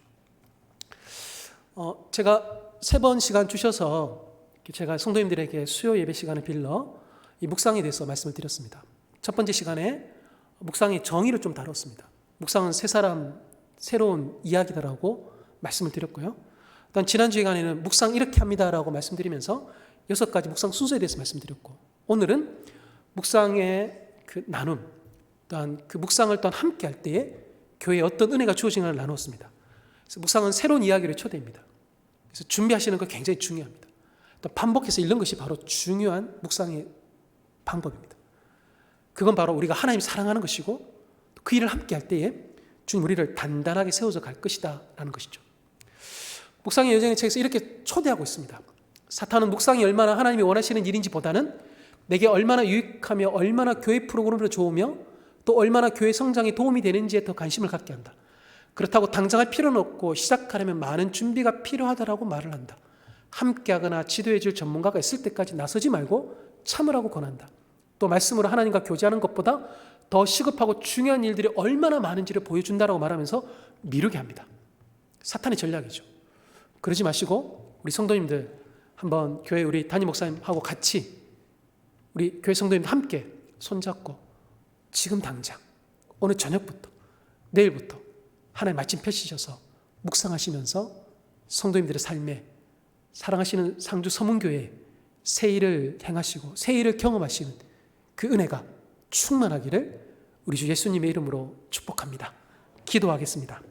제가 3번 시간 주셔서 제가 성도님들에게 수요 예배 시간을 빌러 이 묵상에 대해서 말씀을 드렸습니다. 첫 번째 시간에 묵상의 정의를 좀 다뤘습니다. 묵상은 세 사람 새로운 이야기다라고 말씀을 드렸고요. 또한 지난 시간에는 묵상 이렇게 합니다라고 말씀드리면서 6가지 묵상 순서에 대해서 말씀드렸고, 오늘은 묵상의 그 나눔, 또한 그 묵상을 또한 함께 할 때에 교회에 어떤 은혜가 주어지는가를 나누었습니다. 그래서 묵상은 새로운 이야기를 초대합니다. 그래서 준비하시는 거 굉장히 중요합니다. 또 반복해서 읽는 것이 바로 중요한 묵상의 방법입니다. 그건 바로 우리가 하나님 사랑하는 것이고 그 일을 함께 할 때에 주님 우리를 단단하게 세워져 갈 것이다 라는 것이죠. 묵상의 여정의 책에서 이렇게 초대하고 있습니다. 사탄은 묵상이 얼마나 하나님이 원하시는 일인지 보다는 내게 얼마나 유익하며 얼마나 교회 프로그램으로 좋으며 또 얼마나 교회 성장에 도움이 되는지에 더 관심을 갖게 한다. 그렇다고 당장할 필요는 없고 시작하려면 많은 준비가 필요하다라고 말을 한다. 함께하거나 지도해 줄 전문가가 있을 때까지 나서지 말고 참으라고 권한다. 또 말씀으로 하나님과 교제하는 것보다 더 시급하고 중요한 일들이 얼마나 많은지를 보여준다라고 말하면서 미루게 합니다. 사탄의 전략이죠. 그러지 마시고 우리 성도님들 한번 교회 우리 담임 목사님하고 같이 우리 교회 성도님들 함께 손잡고 지금 당장 오늘 저녁부터 내일부터 하나님 말씀 펼치셔서 묵상하시면서 성도님들의 삶에 사랑하시는 상주 서문교회 새 일을 행하시고 새 일을 경험하시는 그 은혜가 충만하기를 우리 주 예수님의 이름으로 축복합니다. 기도하겠습니다.